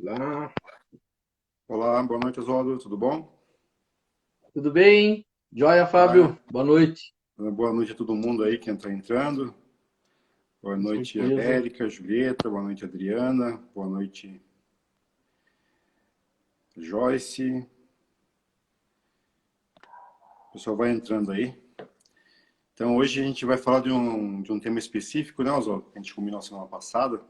Olá, Olá, boa noite, Oswaldo, tudo bom? tudo bem? Joia, Ah, Fábio? Boa noite. boa noite a todo mundo aí que está entrando. Boa Com noite, certeza. América, Julieta, boa noite, Adriana, boa noite, Joyce. O pessoal vai entrando aí. Então, hoje a gente vai falar de um tema específico, né, Oswaldo? Que a gente combinou semana passada,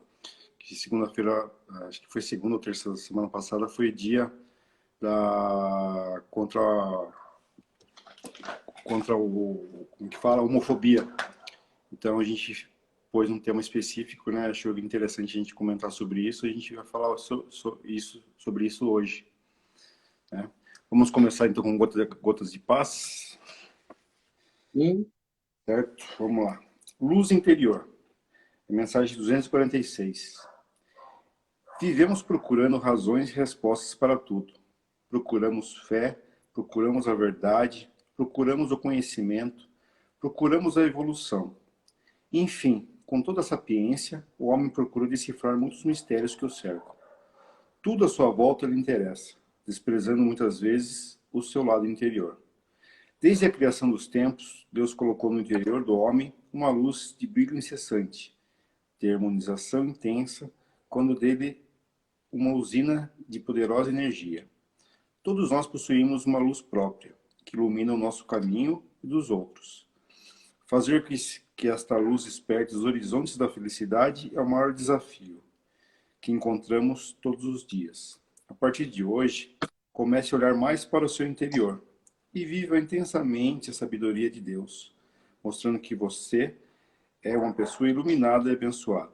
que segunda-feira, acho que foi segunda ou terça semana passada, foi dia da contra como que fala, homofobia. Então a gente pôs um tema específico, né? Achou interessante a gente comentar sobre isso. A gente vai falar sobre isso hoje, né? Vamos começar então com gotas de paz, Sim. certo? Vamos lá. Luz interior. Mensagem 246. Vivemos procurando razões e respostas para tudo. Procuramos fé, procuramos a verdade, procuramos o conhecimento, procuramos a evolução. Enfim, com toda a sapiência, o homem procura decifrar muitos mistérios que o cercam. Tudo à sua volta lhe interessa, desprezando muitas vezes o seu lado interior. Desde a criação dos tempos, Deus colocou no interior do homem uma luz de brilho incessante, de harmonização intensa, quando dele uma usina de poderosa energia. Todos nós possuímos uma luz própria, que ilumina o nosso caminho e dos outros. Fazer que esta luz desperte os horizontes da felicidade é o maior desafio que encontramos todos os dias. A partir de hoje, comece a olhar mais para o seu interior e viva intensamente a sabedoria de Deus, mostrando que você é uma pessoa iluminada e abençoada.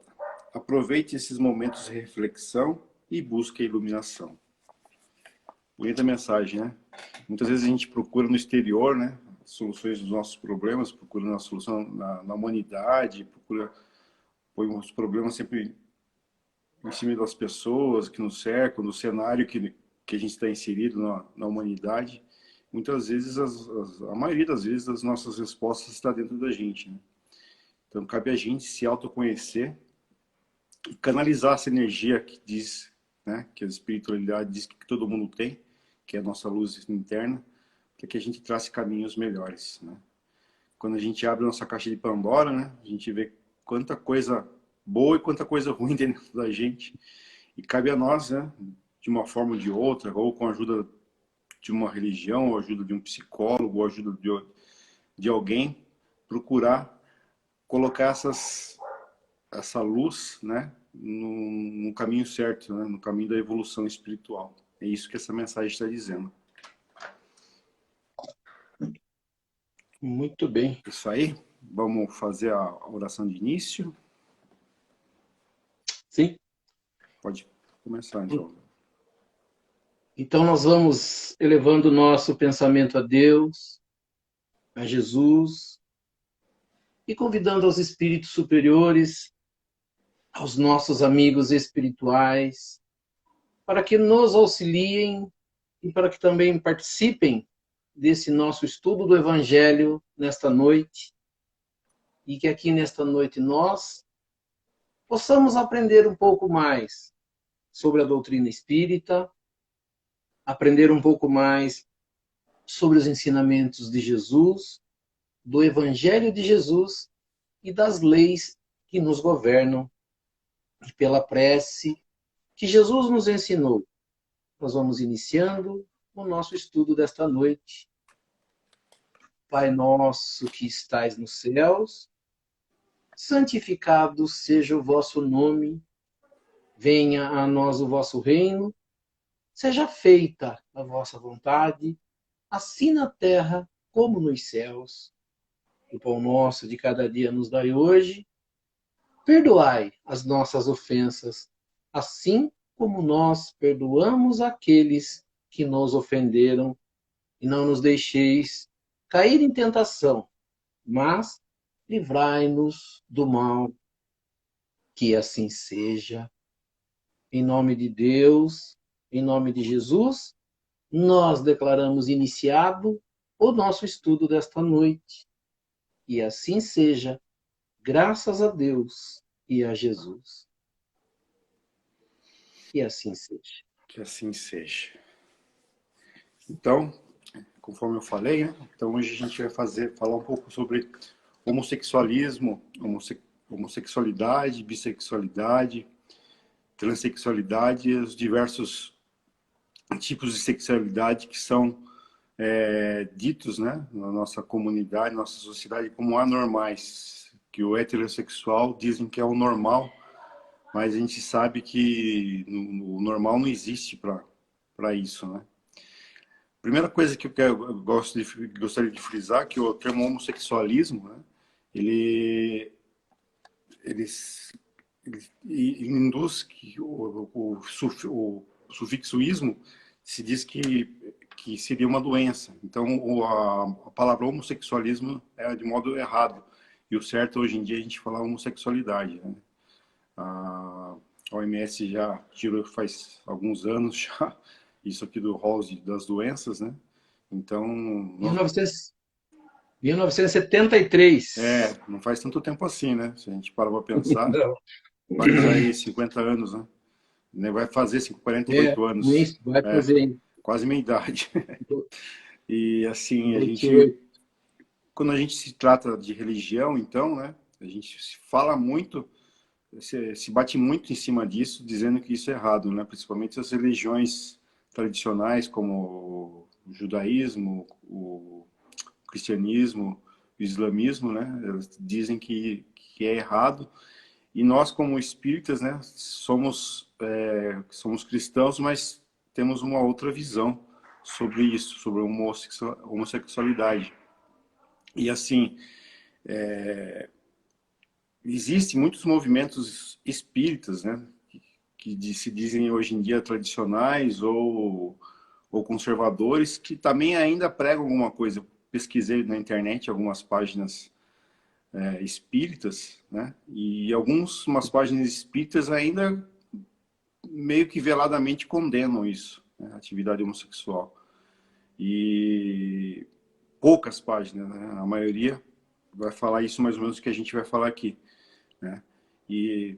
Aproveite esses momentos de reflexão e busque a iluminação. Bonita mensagem, né? Muitas vezes a gente procura no exterior, né? Soluções dos nossos problemas, procurando a solução na humanidade, põe os problemas sempre em cima das pessoas que nos cercam, do cenário que a gente está inserido na humanidade. Muitas vezes, a maioria das vezes, as nossas respostas está dentro da gente, né? Então, cabe a gente se autoconhecer e canalizar essa energia que diz, né, que a espiritualidade diz que todo mundo tem, que é a nossa luz interna, para que a gente trace caminhos melhores, né? Quando a gente abre a nossa caixa de Pandora, né, a gente vê quanta coisa boa e quanta coisa ruim dentro da gente. E cabe a nós, né, de uma forma ou de outra, ou com a ajuda de uma religião, ou ajuda de um psicólogo, ou ajuda de alguém, procurar colocar essa luz, né, no caminho certo, né, no caminho da evolução espiritual. É isso que essa mensagem está dizendo. Muito bem. Isso aí. Vamos fazer a oração de início. Sim. Pode começar, então. Então nós vamos elevando o nosso pensamento a Deus, a Jesus, e convidando aos espíritos superiores, aos nossos amigos espirituais, para que nos auxiliem e para que também participem desse nosso estudo do Evangelho nesta noite, e que aqui nesta noite nós possamos aprender um pouco mais sobre a doutrina espírita, aprender um pouco mais sobre os ensinamentos de Jesus, do Evangelho de Jesus e das leis que nos governam, e pela prece que Jesus nos ensinou. Nós vamos iniciando o nosso estudo desta noite. Pai nosso que estais nos céus, santificado seja o vosso nome, venha a nós o vosso reino, seja feita a vossa vontade, assim na terra como nos céus. O pão nosso de cada dia nos dai hoje. Perdoai as nossas ofensas, assim como nós perdoamos aqueles que nos ofenderam. E não nos deixeis cair em tentação, mas livrai-nos do mal. Que assim seja. Em nome de Deus, em nome de Jesus, nós declaramos iniciado o nosso estudo desta noite. E assim seja, graças a Deus e a Jesus. Que assim seja. Que assim seja. Então, conforme eu falei, né? Então hoje a gente vai falar um pouco sobre homossexualismo, homossexualidade, bissexualidade, transexualidade e os diversos tipos de sexualidade que são ditos, né, na nossa comunidade, nossa sociedade, como anormais. Que o heterossexual dizem que é o normal, mas a gente sabe que o normal não existe para isso, né? Primeira coisa que eu gostaria de frisar que o termo homossexualismo, né, ele, ele, ele induz que o sufixo ismo se diz que seria uma doença. Então, a palavra homossexualismo é de modo errado. E o certo hoje em dia é a gente falar homossexualidade, né? A OMS já tirou faz alguns anos já isso aqui do rol das doenças, né? Então, 1973. não faz tanto tempo assim, né? Se a gente parar para pensar, Não. faz aí 50 anos, né? Vai fazer 48 anos. Vai fazer Quase minha idade. E assim, 28. quando a gente se trata de religião, então, né? A gente se fala muito, se bate muito em cima disso, dizendo que isso é errado, né? Principalmente as religiões tradicionais, como o judaísmo, o cristianismo, o islamismo, né? Elas dizem que é errado. E nós, como espíritas, né? Somos cristãos, mas temos uma outra visão sobre isso, sobre a homossexualidade. E assim, existem muitos movimentos espíritas, né? Que se dizem hoje em dia tradicionais ou conservadores, que também ainda pregam alguma coisa. Pesquisei na internet algumas páginas espíritas, né? E umas páginas espíritas ainda meio que veladamente condenam isso, né? A atividade homossexual. E poucas páginas, né? A maioria vai falar isso mais ou menos que a gente vai falar aqui, né? E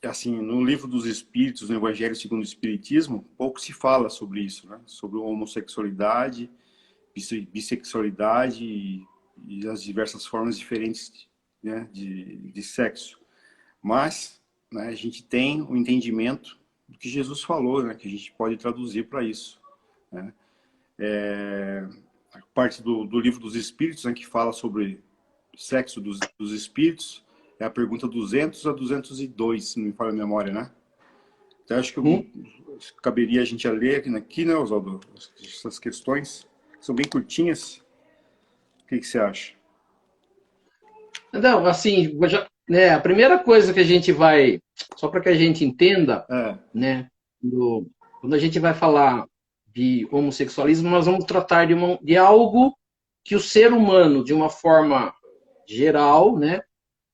assim, no livro dos Espíritos, no Evangelho segundo o Espiritismo, pouco se fala sobre isso, né? Sobre homossexualidade, bissexualidade e as diversas formas diferentes, né, de sexo. Mas, né, a gente tem o entendimento do que Jesus falou, né, que a gente pode traduzir para isso, né? A parte do livro dos Espíritos, né, que fala sobre o sexo dos espíritos, é a pergunta 200 a 202, se não me falha a memória, né? Então, acho que caberia a gente ler aqui, né, Oswaldo? Essas questões são bem curtinhas. O que você acha? Não, assim, né, a primeira coisa que a gente vai, só para que a gente entenda, né, quando a gente vai falar de homossexualismo, nós vamos tratar de algo que o ser humano, de uma forma geral, né,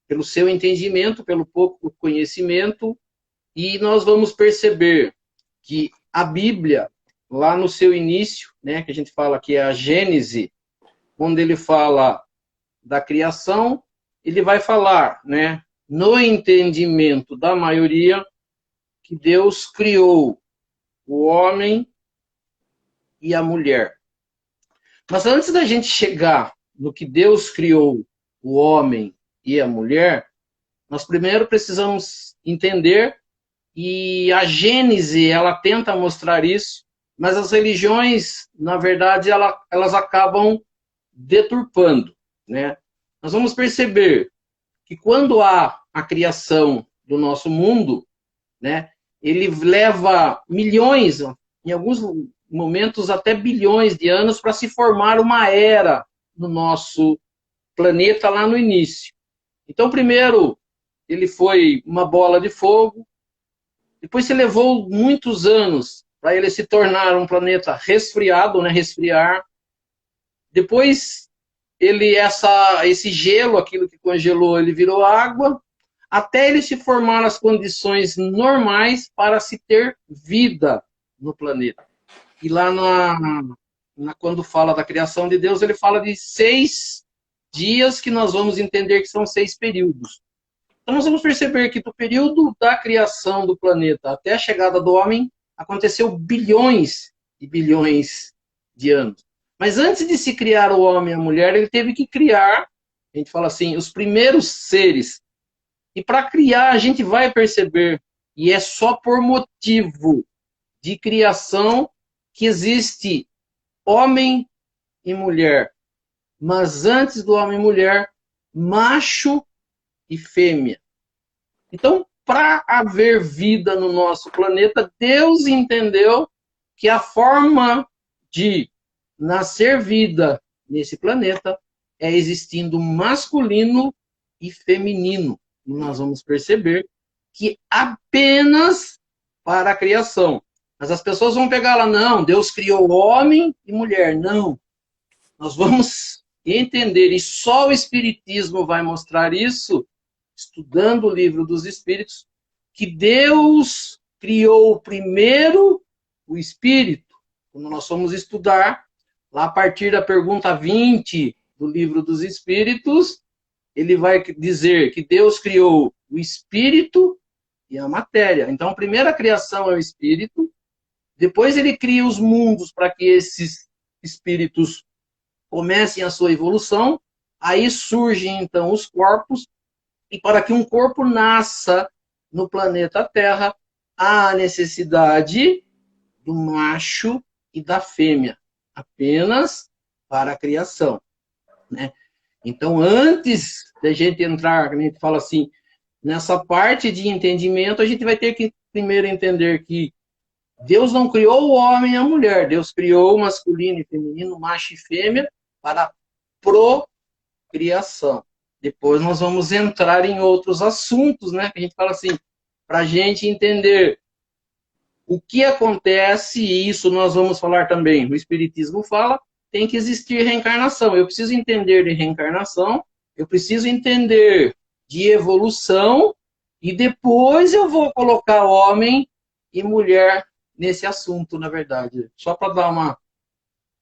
pelo seu entendimento, pelo pouco conhecimento, e nós vamos perceber que a Bíblia, lá no seu início, né, que a gente fala que é a Gênese, quando ele fala da criação, ele vai falar, né, no entendimento da maioria, que Deus criou o homem e a mulher. Mas antes da gente chegar no que Deus criou o homem e a mulher, nós primeiro precisamos entender, e a Gênese, ela tenta mostrar isso, mas as religiões, na verdade, elas acabam deturpando, né? Nós vamos perceber que quando há a criação do nosso mundo, né, ele leva milhões, em alguns momentos até bilhões de anos, para se formar uma era no nosso planeta lá no início. Então, primeiro, ele foi uma bola de fogo, depois se levou muitos anos para ele se tornar um planeta resfriado, né, resfriar. Depois, esse gelo, aquilo que congelou, ele virou água, até ele se formar as condições normais para se ter vida no planeta. E lá quando fala da criação de Deus, ele fala de 6 dias que nós vamos entender que são 6 períodos. Então nós vamos perceber que do período da criação do planeta até a chegada do homem, aconteceu bilhões e bilhões de anos. Mas antes de se criar o homem e a mulher, ele teve que criar, a gente fala assim, os primeiros seres. E para criar, a gente vai perceber, e é só por motivo de criação que existe homem e mulher. Mas antes do homem e mulher, macho e fêmea. Então, para haver vida no nosso planeta, Deus entendeu que a forma de nascer vida nesse planeta é existindo masculino e feminino. E nós vamos perceber que apenas para a criação. Mas as pessoas vão pegar lá, não, Deus criou homem e mulher. Não. Nós vamos entender, e só o Espiritismo vai mostrar isso, estudando o livro dos Espíritos, que Deus criou primeiro o Espírito. Quando nós vamos estudar, lá a partir da pergunta 20 do livro dos Espíritos, ele vai dizer que Deus criou o Espírito e a matéria. Então, a primeira criação é o Espírito, depois ele cria os mundos para que esses espíritos comecem a sua evolução, aí surgem então os corpos, e para que um corpo nasça no planeta Terra, há a necessidade do macho e da fêmea, apenas para a criação, né? Então, antes da gente entrar, a gente fala assim, nessa parte de entendimento, a gente vai ter que primeiro entender que Deus não criou o homem e a mulher, Deus criou o masculino e feminino, macho e fêmea, para a procriação. Depois nós vamos entrar em outros assuntos, né? Que a gente fala assim, para a gente entender o que acontece, e isso nós vamos falar também, o Espiritismo fala, tem que existir reencarnação. Eu preciso entender de reencarnação, eu preciso entender de evolução, e depois eu vou colocar homem e mulher nesse assunto, na verdade. Só para dar uma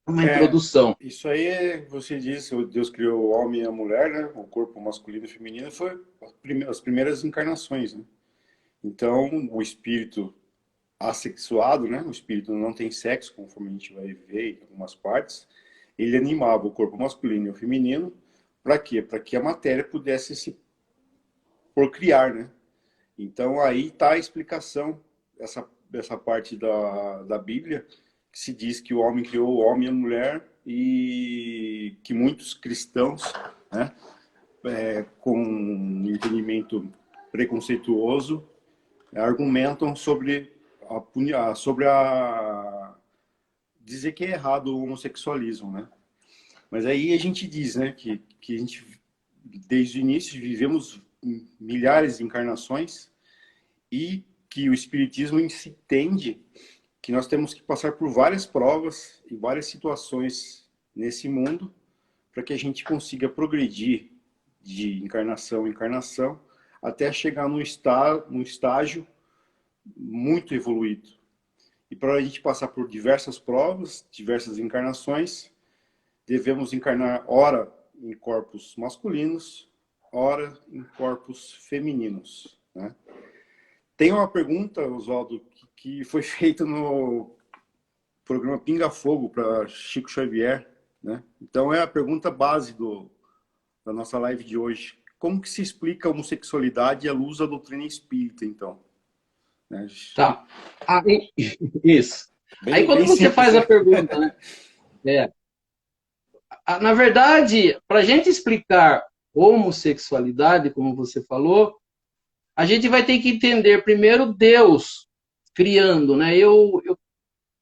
introdução. Isso aí, você disse, Deus criou o homem e a mulher, né? O corpo masculino e feminino, foi as primeiras encarnações, né? Então, o espírito assexuado, né? O espírito não tem sexo, conforme a gente vai ver em algumas partes. Ele animava o corpo masculino e o feminino. Para quê? Para que a matéria pudesse se procriar, né? Então, aí está a explicação dessa parte da Bíblia, que se diz que o homem criou o homem e a mulher, e que muitos cristãos, né, com um entendimento preconceituoso, argumentam sobre dizer que é errado o homossexualismo, né? Mas aí a gente diz, né, que a gente, desde o início, vivemos milhares de encarnações, e que o Espiritismo entende que nós temos que passar por várias provas e várias situações nesse mundo para que a gente consiga progredir de encarnação em encarnação até chegar num estágio muito evoluído. E para a gente passar por diversas provas, diversas encarnações, devemos encarnar ora em corpos masculinos, ora em corpos femininos, né? Tem uma pergunta, Oswaldo, que foi feita no programa Pinga Fogo para Chico Xavier, né? Então é a pergunta base da nossa live de hoje. Como que se explica a homossexualidade à luz da doutrina espírita, então? Né? Tá. Isso. Aí quando você simples, faz né? a pergunta, né? Na verdade, para a gente explicar homossexualidade, como você falou, a gente vai ter que entender primeiro Deus criando, né? Eu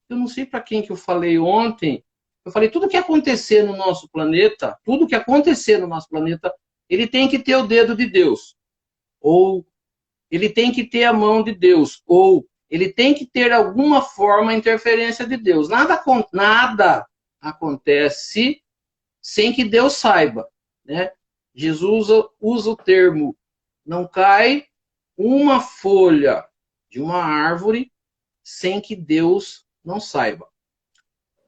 não sei para quem que eu falei ontem, eu falei, tudo que acontecer no nosso planeta, tudo que acontecer no nosso planeta, ele tem que ter o dedo de Deus, ou ele tem que ter a mão de Deus, ou ele tem que ter alguma forma de interferência de Deus. Nada acontece sem que Deus saiba, né? Jesus usa o termo, não cai uma folha de uma árvore sem que Deus não saiba.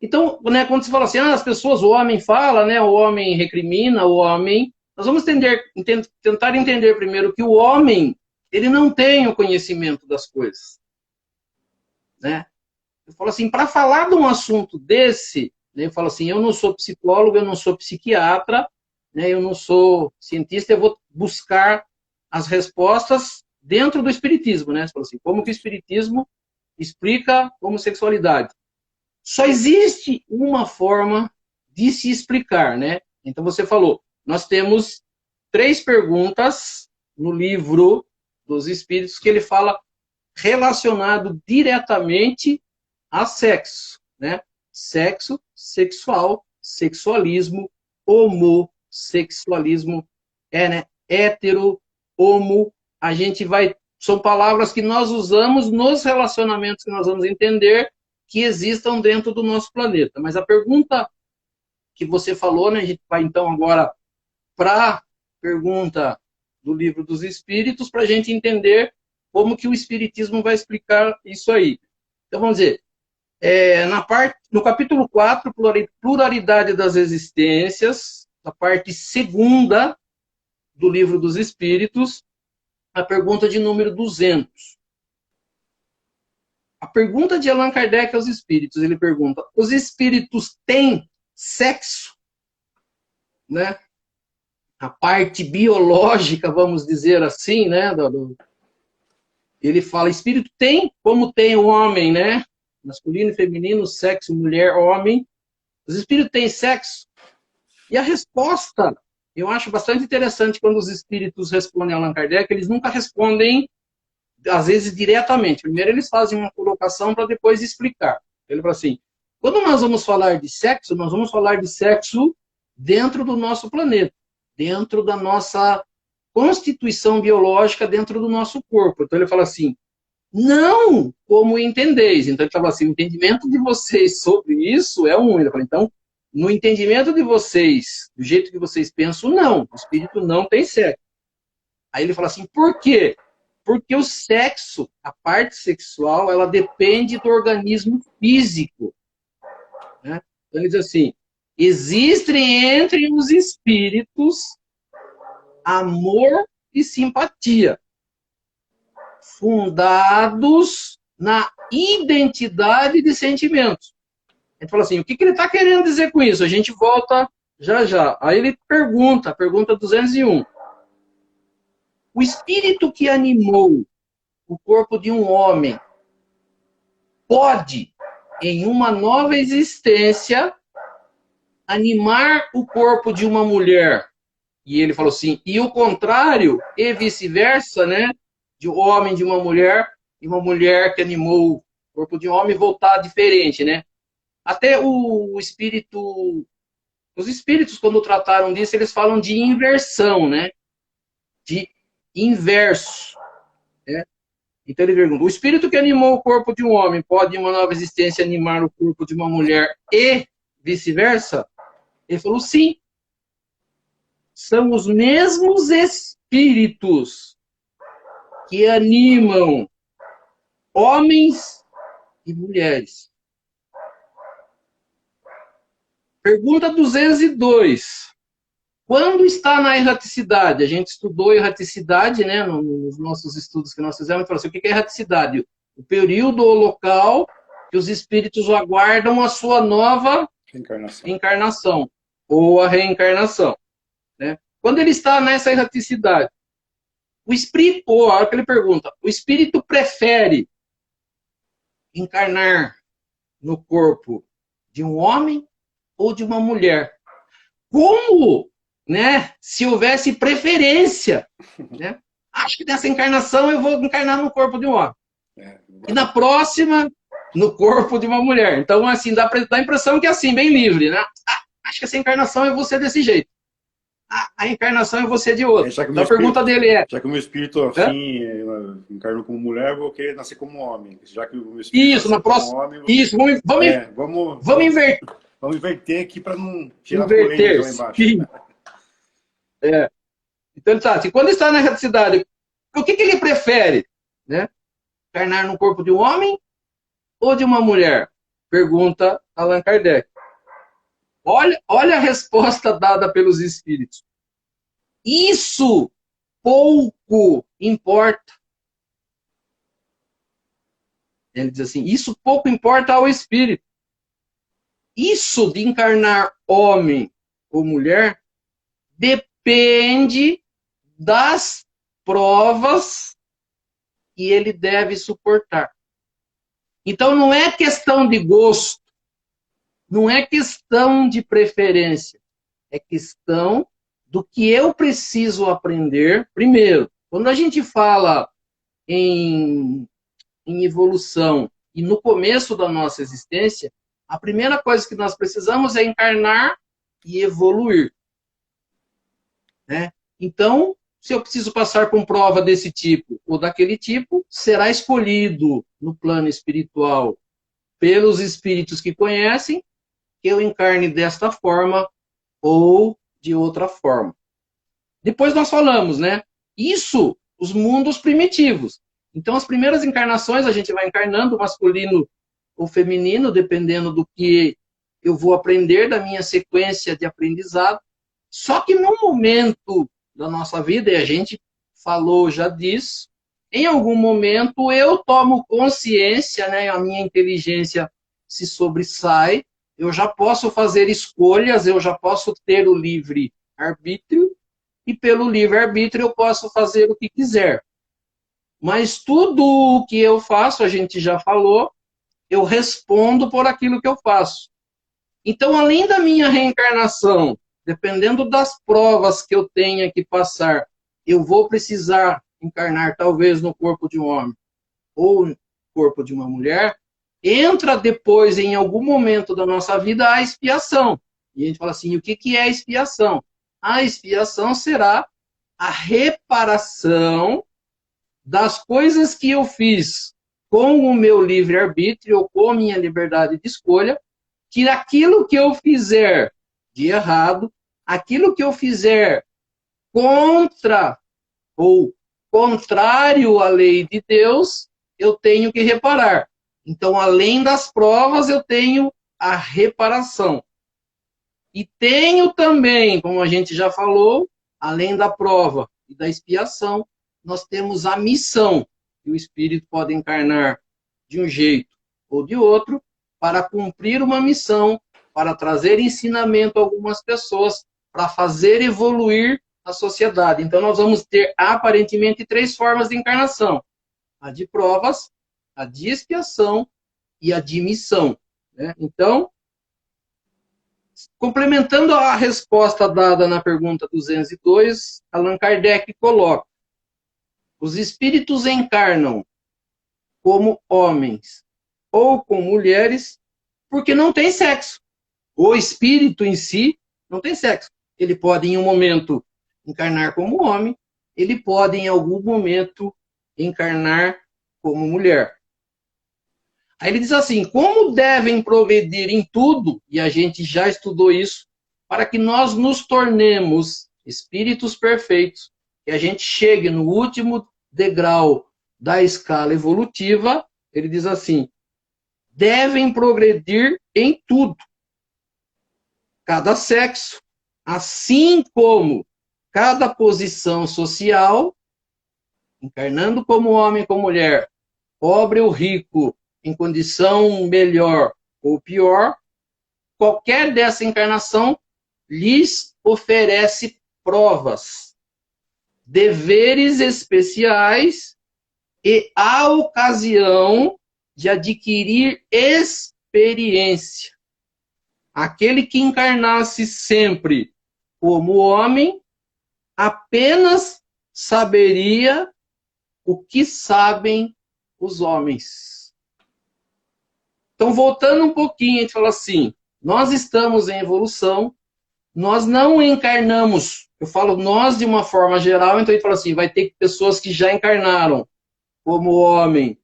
Então, né, quando se fala assim, as pessoas, o homem fala, né, o homem recrimina, o homem Nós vamos tentar entender primeiro que o homem, ele não tem o conhecimento das coisas. Né? Eu falo assim, para falar de um assunto desse, né, eu falo assim, eu não sou psicólogo, eu não sou psiquiatra, né, eu não sou cientista, eu vou buscar as respostas dentro do espiritismo. Né? Você fala assim, como que o espiritismo explica a homossexualidade? Só existe uma forma de se explicar, né? Então você falou, nós temos 3 perguntas no livro dos Espíritos que ele fala relacionado diretamente a sexo, né? Sexo, sexual, sexualismo, homossexualismo, né? Hétero, homo, a gente vai... São palavras que nós usamos nos relacionamentos que nós vamos entender que existam dentro do nosso planeta. Mas a pergunta que você falou, né, a gente vai então agora para a pergunta do Livro dos Espíritos, para a gente entender como que o Espiritismo vai explicar isso aí. Então, vamos dizer, no capítulo 4, Pluralidade das Existências, a parte 2ª do Livro dos Espíritos, a pergunta de número 200. A pergunta de Allan Kardec aos espíritos, ele pergunta, os espíritos têm sexo? Né? A parte biológica, vamos dizer assim, né? Ele fala, espírito tem, como tem o homem, né? Masculino e feminino, sexo, mulher, homem. Os espíritos têm sexo? E a resposta, eu acho bastante interessante quando os espíritos respondem a Allan Kardec, eles nunca respondem às vezes diretamente. Primeiro eles fazem uma colocação para depois explicar. Ele fala assim, quando nós vamos falar de sexo, nós vamos falar de sexo dentro do nosso planeta, dentro da nossa constituição biológica, dentro do nosso corpo. Então ele fala assim, não como entendeis. Então ele fala assim, o entendimento de vocês sobre isso é um. Ele fala, então, no entendimento de vocês, do jeito que vocês pensam, não. O espírito não tem sexo. Aí ele fala assim, por quê? Porque o sexo, a parte sexual, ela depende do organismo físico. Né? Então ele diz assim, existem entre os espíritos amor e simpatia, fundados na identidade de sentimentos. A gente fala assim, o que ele está querendo dizer com isso? A gente volta já já. Aí ele pergunta 201. O espírito que animou o corpo de um homem pode, em uma nova existência, animar o corpo de uma mulher. E ele falou assim, e o contrário, e vice-versa, né? De um homem de uma mulher, e uma mulher que animou o corpo de um homem voltar diferente, né? Até o espírito... Os espíritos, quando trataram disso, eles falam de inversão, né? De inverso. Né? Então ele pergunta, o espírito que animou o corpo de um homem pode, em uma nova existência, animar o corpo de uma mulher e vice-versa? Ele falou, sim. São os mesmos espíritos que animam homens e mulheres. Pergunta 202. Quando está na erraticidade? A gente estudou erraticidade, né, nos nossos estudos que nós fizemos, falou assim, o que é erraticidade? O período ou local que os espíritos aguardam a sua nova encarnação ou a reencarnação. Né? Quando ele está nessa erraticidade, o espírito, a hora que ele pergunta, o espírito prefere encarnar no corpo de um homem ou de uma mulher? Como, né, se houvesse preferência, né? Acho que nessa encarnação eu vou encarnar no corpo de um homem. E na próxima, no corpo de uma mulher. Então, assim, dá a impressão que é assim, bem livre, né? Acho que essa encarnação eu vou ser desse jeito. A encarnação eu vou ser de outro. Então a pergunta dele é... Já que o meu espírito, assim, encarnou como mulher, eu vou querer nascer como homem. Já que o meu espírito isso, na próxima... Homem, isso, vamos inverter. Vamos inverter aqui para não tirar polêmica lá embaixo. Então, ele está assim, quando está na erraticidade, o que ele prefere? Né? Encarnar no corpo de um homem ou de uma mulher? Pergunta Allan Kardec. Olha a resposta dada pelos espíritos. Isso pouco importa. Ele diz assim, isso pouco importa ao espírito. Isso de encarnar homem ou mulher depende das provas que ele deve suportar. Então não é questão de gosto, não é questão de preferência, é questão do que eu preciso aprender primeiro. Quando a gente fala em evolução e no começo da nossa existência, a primeira coisa que nós precisamos é encarnar e evoluir. Né? Então, se eu preciso passar por prova desse tipo ou daquele tipo, será escolhido no plano espiritual pelos espíritos que conhecem que eu encarne desta forma ou de outra forma. Depois nós falamos, né? Isso, os mundos primitivos. Então, as primeiras encarnações a gente vai encarnando masculino ou feminino, dependendo do que eu vou aprender, da minha sequência de aprendizado. Só que no momento da nossa vida, e a gente falou já disso, em algum momento eu tomo consciência, né, a minha inteligência se sobressai, eu já posso fazer escolhas, eu já posso ter o livre-arbítrio, e pelo livre-arbítrio eu posso fazer o que quiser. Mas tudo o que eu faço, a gente já falou, eu respondo por aquilo que eu faço. Então, além da minha reencarnação, dependendo das provas que eu tenha que passar, eu vou precisar encarnar talvez no corpo de um homem ou no corpo de uma mulher, entra depois, em algum momento da nossa vida, a expiação. E a gente fala assim, o que é a expiação? A expiação será a reparação das coisas que eu fiz com o meu livre-arbítrio ou com a minha liberdade de escolha, que aquilo que eu fizer de errado, aquilo que eu fizer contra ou contrário à lei de Deus, eu tenho que reparar. Então, além das provas, eu tenho a reparação. E tenho também, como a gente já falou, além da prova e da expiação, nós temos a missão, que o espírito pode encarnar de um jeito ou de outro, para cumprir uma missão, para trazer ensinamento a algumas pessoas, para fazer evoluir a sociedade. Então, nós vamos ter, aparentemente, 3 formas de encarnação. A de provas, a de expiação e a de missão. Né? Então, complementando a resposta dada na pergunta 202, Allan Kardec coloca: os espíritos encarnam como homens ou com mulheres porque não tem sexo. O espírito em si não tem sexo. Ele pode, em um momento, encarnar como homem, ele pode, em algum momento, encarnar como mulher. Aí ele diz assim, como devem progredir em tudo, e a gente já estudou isso, para que nós nos tornemos espíritos perfeitos, que a gente chegue no último degrau da escala evolutiva, ele diz assim, devem progredir em tudo. Cada sexo, assim como cada posição social, encarnando como homem, como mulher, pobre ou rico, em condição melhor ou pior, qualquer dessa encarnação lhes oferece provas, deveres especiais e a ocasião de adquirir experiência. Aquele que encarnasse sempre como homem, apenas saberia o que sabem os homens. Então, voltando um pouquinho, a gente fala assim, nós estamos em evolução, nós não encarnamos, eu falo nós de uma forma geral, então a gente fala assim, vai ter pessoas que já encarnaram como homem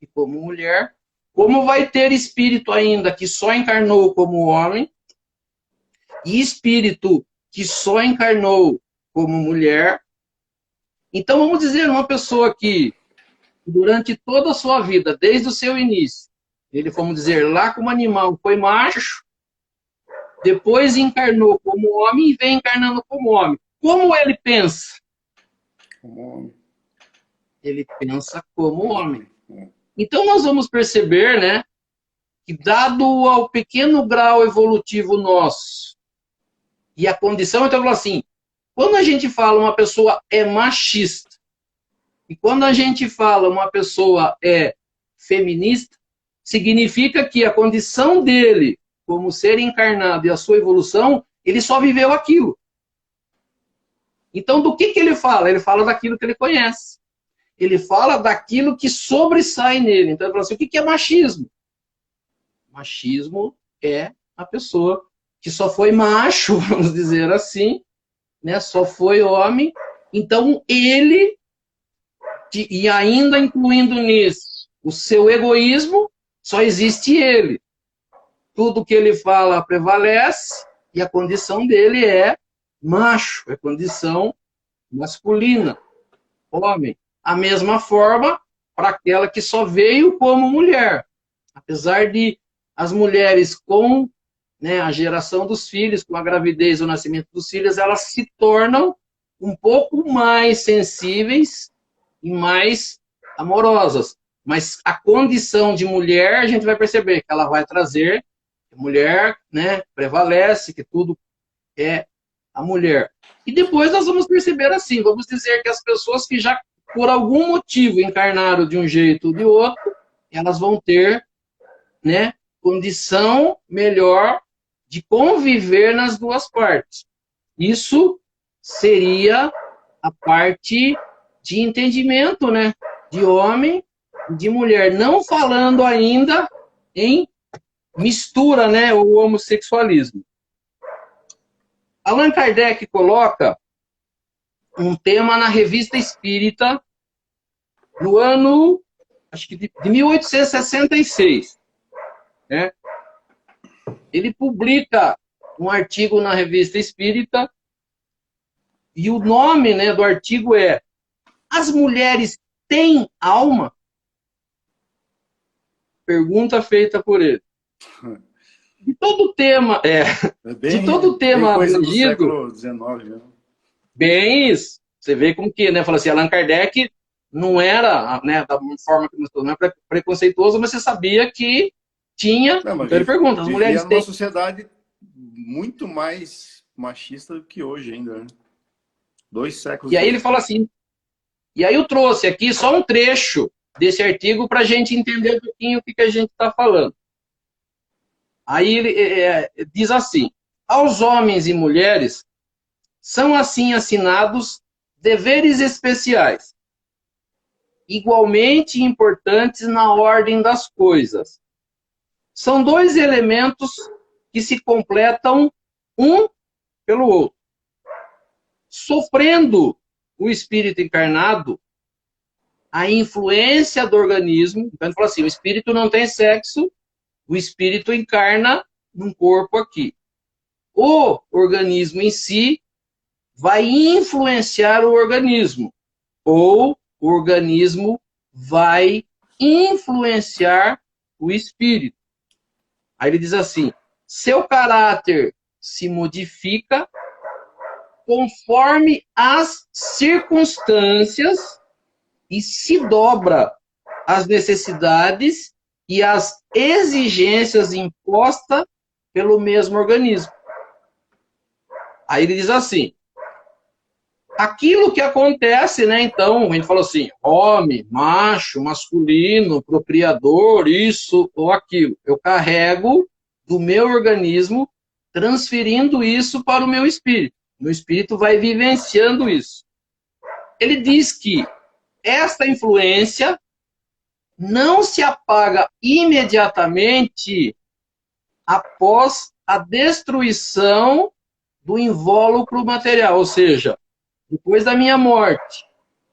e como mulher, como vai ter espírito ainda que só encarnou como homem, e espírito que só encarnou como mulher. Então, vamos dizer, uma pessoa que, durante toda a sua vida, desde o seu início, ele, vamos dizer, lá como animal, foi macho, depois encarnou como homem e vem encarnando como homem. como ele pensa? Como homem. Ele pensa como homem. Então nós vamos perceber, né, que dado ao pequeno grau evolutivo nosso e a condição, então eu falo assim, quando a gente fala uma pessoa é machista e quando a gente fala uma pessoa é feminista, significa que a condição dele como ser encarnado e a sua evolução, ele só viveu aquilo. Então do que ele fala? Ele fala daquilo que ele conhece. Ele fala daquilo que sobressai nele. Então ele fala assim, o que é machismo? Machismo é a pessoa que só foi macho, vamos dizer assim, né? Só foi homem. Então ele, e ainda incluindo nisso o seu egoísmo, só existe ele. Tudo que ele fala prevalece e a condição dele é macho, é condição masculina, homem. A mesma forma para aquela que só veio como mulher. Apesar de as mulheres com, né, a geração dos filhos, com a gravidez ou o nascimento dos filhos, elas se tornam um pouco mais sensíveis e mais amorosas. Mas a condição de mulher, a gente vai perceber que ela vai trazer, que a mulher, né, prevalece, que tudo é a mulher. E depois nós vamos perceber assim, vamos dizer que as pessoas que já por algum motivo encarnaram de um jeito ou de outro, elas vão ter, né, condição melhor de conviver nas duas partes. Isso seria a parte de entendimento, né, de homem e de mulher, não falando ainda em mistura, né, o homossexualismo. Allan Kardec coloca um tema na Revista Espírita no ano, acho que de 1866. Né? Ele publica um artigo na Revista Espírita e o nome, né, do artigo é As mulheres têm alma? Pergunta feita por ele. De todo o tema, de todo o tema coisa abrangido, do século XIX, né? Bem isso. Você vê como que, né? Fala assim, Allan Kardec não era, né, da forma que não é preconceituoso, mas você sabia que tinha. Não, mas então ele pergunta, as mulheres têm. Uma sociedade muito mais machista do que hoje ainda, né? 2 séculos. E aí ele fala assim. E aí eu trouxe aqui só um trecho desse artigo para a gente entender um pouquinho o que a gente está falando. Aí ele diz assim: aos homens e mulheres são assim assinados deveres especiais, igualmente importantes na ordem das coisas. São 2 elementos que se completam um pelo outro. Sofrendo o espírito encarnado a influência do organismo, então ele fala assim, o espírito não tem sexo, o espírito encarna num corpo aqui. O organismo em si vai influenciar o organismo, ou o organismo vai influenciar o espírito. Aí ele diz assim, seu caráter se modifica conforme as circunstâncias e se dobra às necessidades e às exigências impostas pelo mesmo organismo. Aí ele diz assim, aquilo que acontece, né, então, a gente falou assim, homem, macho, masculino, procriador, isso ou aquilo. Eu carrego do meu organismo, transferindo isso para o meu espírito. Meu espírito vai vivenciando isso. Ele diz que esta influência não se apaga imediatamente após a destruição do invólucro material, ou seja, depois da minha morte,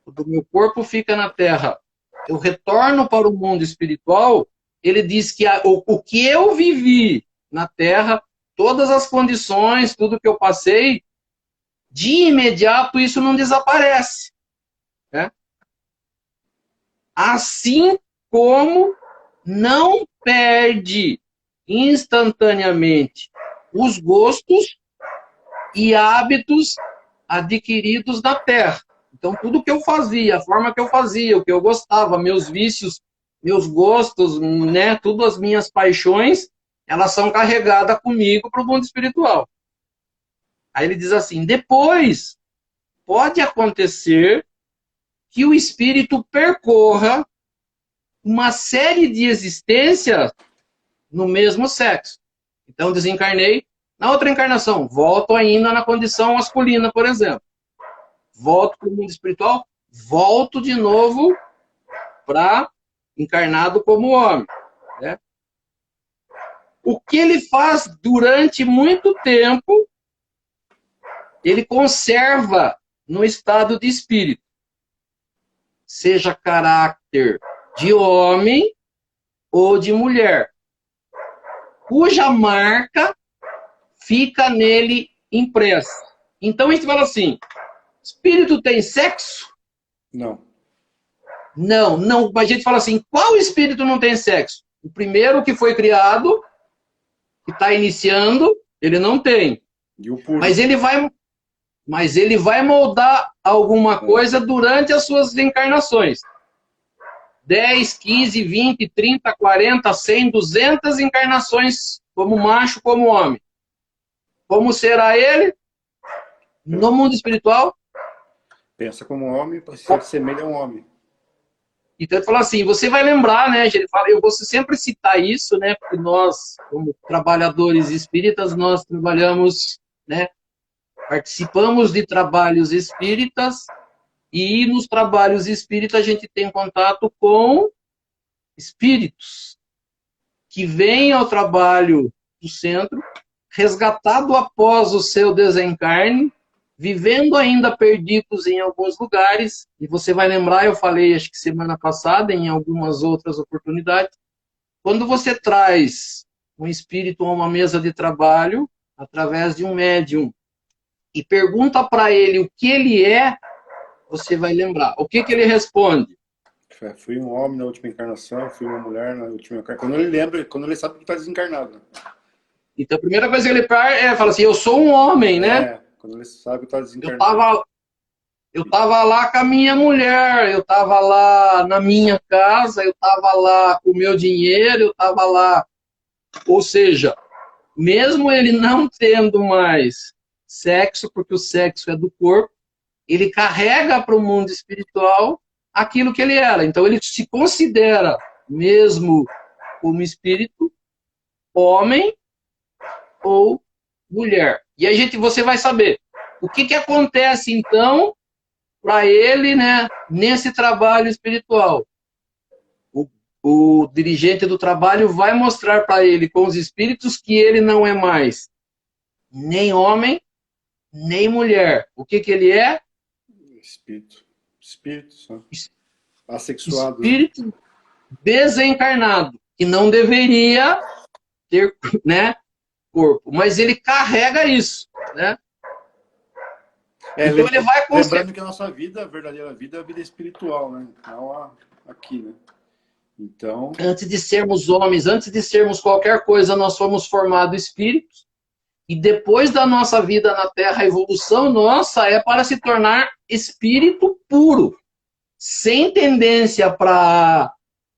quando o meu corpo fica na terra, eu retorno para o mundo espiritual, ele diz que o que eu vivi na terra, todas as condições, tudo que eu passei, de imediato isso não desaparece. Né? Assim como não perde instantaneamente os gostos e hábitos adquiridos da terra. Então, tudo que eu fazia, a forma que eu fazia, o que eu gostava, meus vícios, meus gostos, né, todas as minhas paixões, elas são carregadas comigo para o mundo espiritual. Aí ele diz assim, depois pode acontecer que o espírito percorra uma série de existências no mesmo sexo. Então, desencarnei, na outra encarnação, volto ainda na condição masculina, por exemplo. Volto para o mundo espiritual, volto de novo para encarnado como homem. Né? O que ele faz durante muito tempo, ele conserva no estado de espírito. Seja caráter de homem ou de mulher, cuja marca fica nele impressa. Então a gente fala assim, espírito tem sexo? Não. Não. A gente fala assim, qual espírito não tem sexo? O primeiro que foi criado, que está iniciando, ele não tem. E o puro? Mas ele vai moldar alguma coisa durante as suas encarnações. 10, 15, 20, 30, 40, 100, 200 encarnações, como macho, como homem. Como será ele? No mundo espiritual? Pensa como um homem, se assemelha a um homem. Então ele fala assim, você vai lembrar, né? Ele fala, eu vou sempre citar isso, né? Porque nós, como trabalhadores espíritas, nós trabalhamos, né? Participamos de trabalhos espíritas e nos trabalhos espíritas a gente tem contato com espíritos que vêm ao trabalho do centro, resgatado após o seu desencarne, vivendo ainda perdidos em alguns lugares, e você vai lembrar, eu falei acho que semana passada, em algumas outras oportunidades, quando você traz um espírito a uma mesa de trabalho, através de um médium, e pergunta para ele o que ele é, você vai lembrar. O que ele responde? Fui um homem na última encarnação, fui uma mulher na última encarnação. Quando ele lembra, quando ele sabe que está desencarnado. Então a primeira coisa que ele fala assim, eu sou um homem, né? Quando ele sabe que está desencarnado. Eu estava lá com a minha mulher, eu estava lá na minha casa, eu estava lá com o meu dinheiro, eu estava lá. Ou seja, mesmo ele não tendo mais sexo, porque o sexo é do corpo, ele carrega para o mundo espiritual aquilo que ele era. Então ele se considera, mesmo como espírito, homem ou mulher. E aí você vai saber o que acontece então para ele, né, nesse trabalho espiritual. O dirigente do trabalho vai mostrar para ele com os espíritos que ele não é mais nem homem, nem mulher. O que ele é? Espírito. Espírito só. Assexuado. Espírito desencarnado, que não deveria ter, né, corpo. Mas ele carrega isso, né? Então ele vai lembrando que a nossa vida, a verdadeira vida, é a vida espiritual, né? Não aqui, né? Então... Antes de sermos homens, antes de sermos qualquer coisa, nós fomos formados espíritos. E depois da nossa vida na Terra, a evolução nossa é para se tornar espírito puro. Sem tendência para A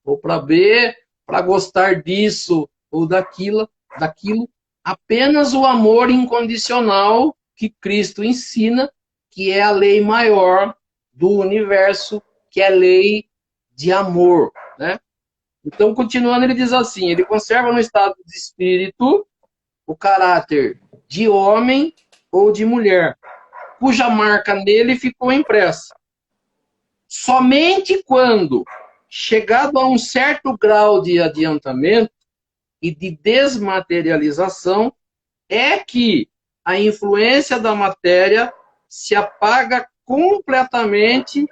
ou para B, para gostar disso ou daquilo. Apenas o amor incondicional que Cristo ensina, que é a lei maior do universo, que é a lei de amor, né? Então, continuando, ele diz assim, ele conserva no estado de espírito o caráter de homem ou de mulher, cuja marca nele ficou impressa. Somente quando, chegado a um certo grau de adiantamento e de desmaterialização, é que a influência da matéria se apaga completamente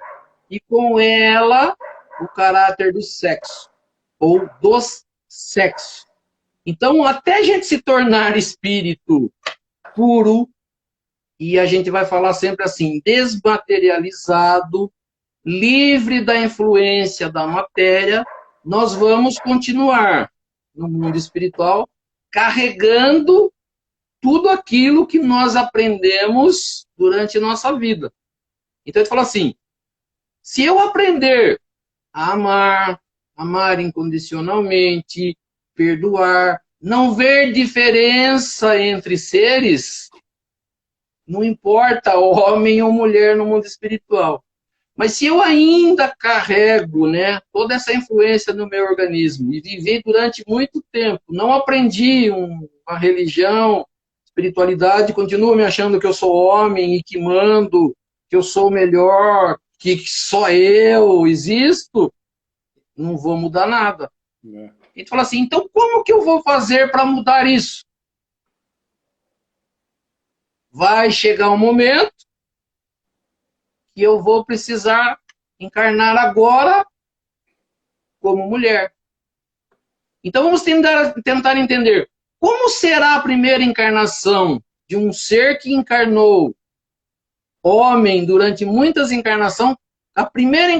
e com ela o caráter do sexo ou dos sexos. Então, até a gente se tornar espírito puro, e a gente vai falar sempre assim, desmaterializado, livre da influência da matéria, nós vamos continuar no mundo espiritual carregando tudo aquilo que nós aprendemos durante a nossa vida. Então ele fala assim, se eu aprender a amar, amar incondicionalmente, perdoar, não ver diferença entre seres, não importa homem ou mulher no mundo espiritual. Mas se eu ainda carrego, né, toda essa influência no meu organismo e vivi durante muito tempo, não aprendi uma religião, espiritualidade, continuo me achando que eu sou homem e que mando, que eu sou o melhor, que só eu existo, não vou mudar nada. É. Ele fala assim, então como que eu vou fazer para mudar isso? Vai chegar um momento que eu vou precisar encarnar agora como mulher. Então vamos tentar entender como será a primeira encarnação de um ser que encarnou homem durante muitas encarnações, a primeira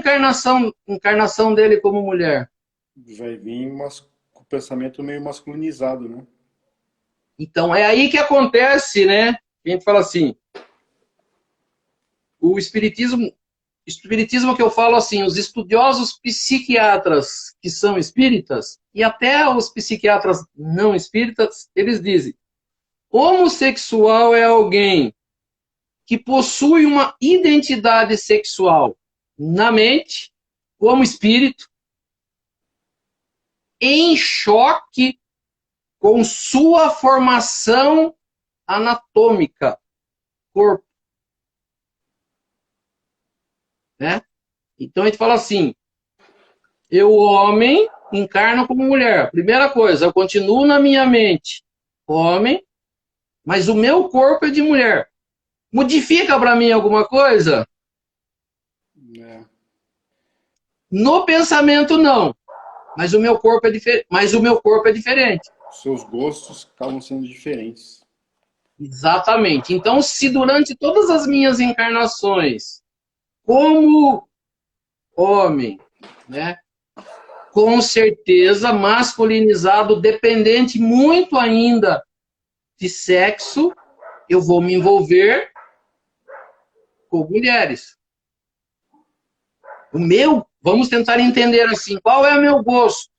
encarnação dele como mulher. Vai vir com o pensamento meio masculinizado, né? Então é aí que acontece, né? A gente fala assim, o espiritismo que eu falo assim, os estudiosos psiquiatras que são espíritas, e até os psiquiatras não espíritas, eles dizem, homossexual é alguém que possui uma identidade sexual na mente, como espírito, em choque com sua formação anatômica, corpo. Né? Então a gente fala assim, eu, homem, encarno como mulher. Primeira coisa, eu continuo na minha mente homem, mas o meu corpo é de mulher. Modifica para mim alguma coisa? É. No pensamento, não. Mas o meu corpo é diferente. Seus gostos acabam sendo diferentes. Exatamente. Então, se durante todas as minhas encarnações, como homem, né, com certeza masculinizado, dependente muito ainda de sexo, eu vou me envolver com mulheres. Vamos tentar entender assim, qual é o meu gosto,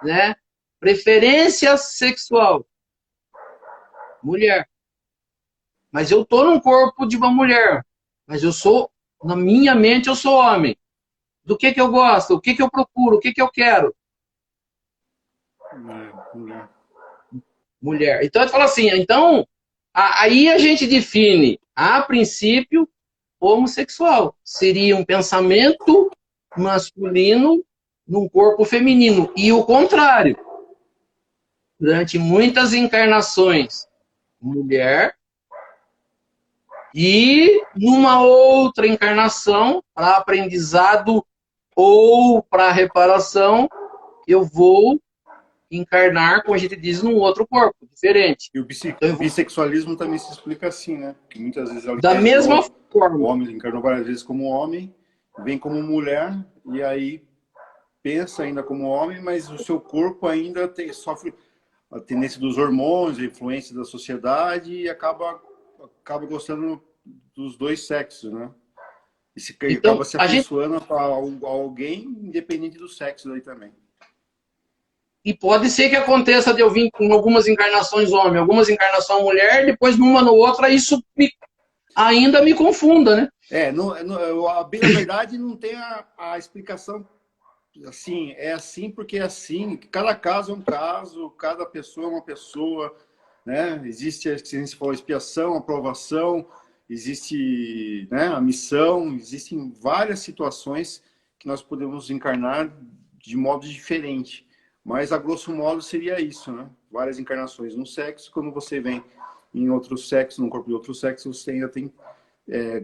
né? Preferência sexual, mulher. Mas eu tô num corpo de uma mulher, mas na minha mente eu sou homem. Do que eu gosto, o que eu procuro, o que eu quero? Mulher. Mulher. Então ele fala assim, então aí a gente define, a princípio, homossexual. Seria um pensamento masculino num corpo feminino. E o contrário. Durante muitas encarnações, mulher. E numa outra encarnação, para aprendizado ou para reparação, eu vou encarnar, como a gente diz, num outro corpo, diferente. E o bissexualismo também se explica assim, né? Porque muitas vezes Da mesma forma. O homem encarnou várias vezes como homem, vem como mulher, e aí pensa ainda como homem, mas o seu corpo ainda sofre a tendência dos hormônios, a influência da sociedade, e acaba gostando dos dois sexos, né? Então, acaba se afeiçoando a alguém, independente do sexo daí também. E pode ser que aconteça de eu vir com algumas encarnações homem, algumas encarnações mulher, depois numa no outra, isso ainda me confunda, né? Na verdade não tem a explicação assim, é assim porque é assim, cada caso é um caso, cada pessoa é uma pessoa, né? Existe, a gente falou, expiação, aprovação, existe, né, a missão, existem várias situações que nós podemos encarnar de modo diferente. Mas, a grosso modo, seria isso, né? Várias encarnações no sexo. Quando você vem em outro sexo, no corpo de outro sexo, você ainda tem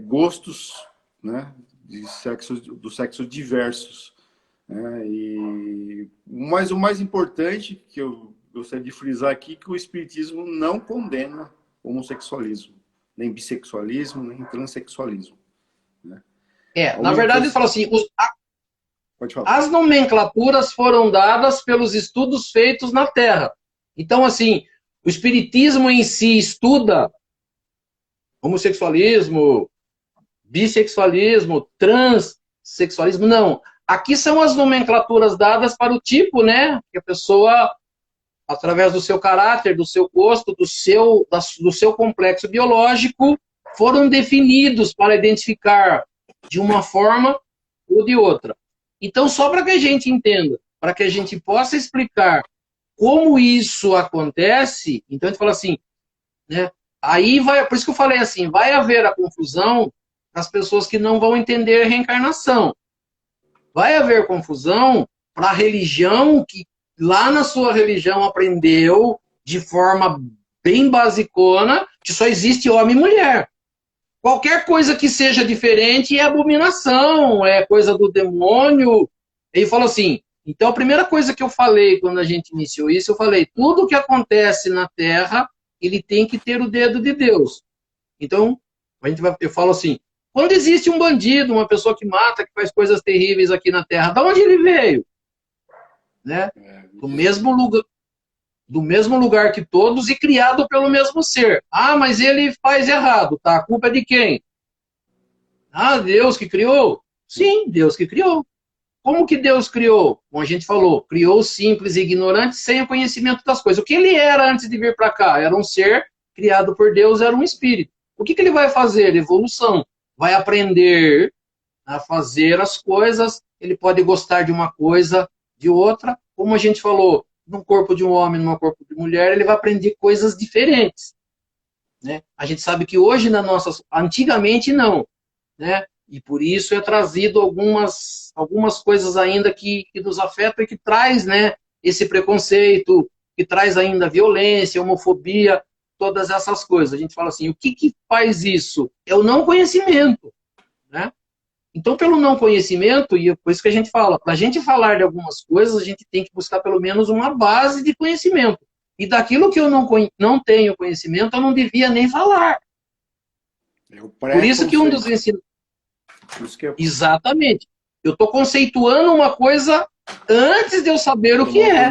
gostos, né? Do sexo diversos. Né? Mas o mais importante, que eu gostaria de frisar aqui, que o Espiritismo não condena homossexualismo, nem bissexualismo, nem transexualismo. Né? Na verdade, ele fala assim, Pode falar. as nomenclaturas foram dadas pelos estudos feitos na Terra. Então, assim, O espiritismo em si estuda homossexualismo, bissexualismo, transexualismo, não. Aqui são as nomenclaturas dadas para o tipo, né? Que a pessoa, através do seu caráter, do seu gosto, do seu complexo biológico, foram definidos para identificar de uma forma ou de outra. Então, só para que a gente entenda, para que a gente possa explicar como isso acontece, então a gente fala assim, né? Aí vai, por isso que eu falei assim, vai haver a confusão das pessoas que não vão entender a reencarnação. Vai haver confusão para a religião que lá na sua religião aprendeu de forma bem basicona que só existe homem e mulher. Qualquer coisa que seja diferente é abominação, é coisa do demônio. Ele falou assim, então a primeira coisa que eu falei quando a gente iniciou isso, eu falei, tudo que acontece na Terra, ele tem que ter o dedo de Deus. Então, eu falo assim, quando existe um bandido, uma pessoa que mata, que faz coisas terríveis aqui na Terra, de onde ele veio? Né? Do mesmo lugar que todos e criado pelo mesmo ser. Ah, mas ele faz errado, tá? A culpa é de quem? Ah, Deus que criou? Sim, Deus que criou. Como que Deus criou? Como a gente falou, criou simples e ignorante sem o conhecimento das coisas. O que ele era antes de vir para cá? Era um ser criado por Deus, era um espírito. O que ele vai fazer? Evolução. Vai aprender a fazer as coisas, ele pode gostar de uma coisa, de outra. Como a gente falou, num corpo de um homem, num corpo de mulher, ele vai aprender coisas diferentes. Né? A gente sabe que hoje, antigamente não. Né? E por isso é trazido algumas coisas ainda que nos afetam e que traz, né, esse preconceito, que traz ainda violência, homofobia, todas essas coisas. A gente fala assim, o que faz isso? É o não conhecimento. Né? Então, pelo não conhecimento, e é por isso que a gente fala, para a gente falar de algumas coisas, a gente tem que buscar pelo menos uma base de conhecimento. E daquilo que eu não tenho conhecimento, eu não devia nem falar. Por isso que um dos ensinamentos... Exatamente. Eu estou conceituando uma coisa antes de eu saber o que é.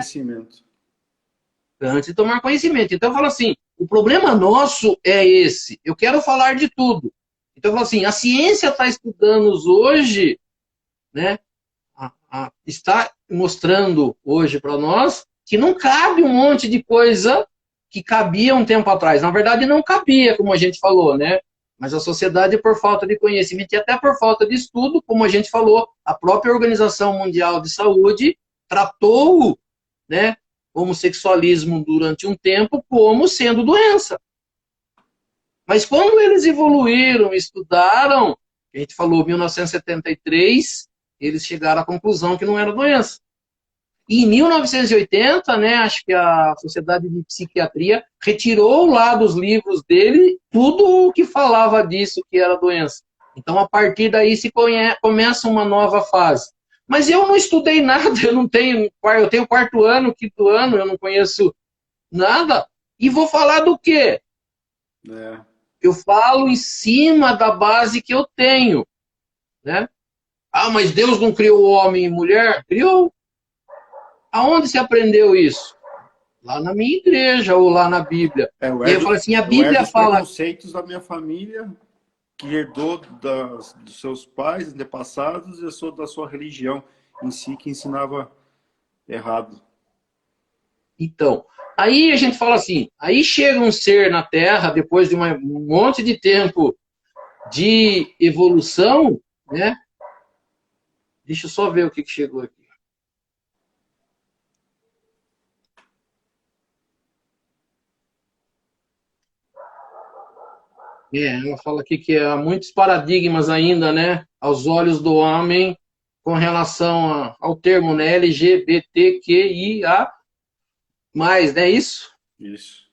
Antes de tomar conhecimento. Então eu falo assim, o problema nosso é esse. Eu quero falar de tudo. Então eu falo assim, a ciência está estudando hoje, né, está mostrando hoje para nós que não cabe um monte de coisa que cabia um tempo atrás. Na verdade não cabia, como a gente falou, né? Mas a sociedade, por falta de conhecimento e até por falta de estudo, como a gente falou, a própria Organização Mundial de Saúde tratou, né, o homossexualismo durante um tempo como sendo doença. Mas quando eles evoluíram, estudaram, a gente falou 1973, eles chegaram à conclusão que não era doença. E em 1980, né, acho que a Sociedade de Psiquiatria retirou lá dos livros dele tudo o que falava disso, que era doença. Então, a partir daí começa uma nova fase. Mas eu não estudei nada, eu tenho 4º ano, 5º ano, eu não conheço nada. E vou falar do quê? Eu falo em cima da base que eu tenho. Né? Ah, mas Deus não criou homem e mulher? Criou. Aonde se aprendeu isso? Lá na minha igreja ou lá na Bíblia. E eu falo assim, a Bíblia fala... conceitos da minha família, que herdou dos seus pais, antepassados, e eu sou da sua religião em si, que ensinava errado. Então, aí a gente fala assim, aí chega um ser na Terra, depois de um monte de tempo de evolução, né? Deixa eu só ver o que chegou aqui. Ela fala aqui que há muitos paradigmas ainda, né, aos olhos do homem, com relação ao termo, né, LGBTQIA+, né, isso? Isso.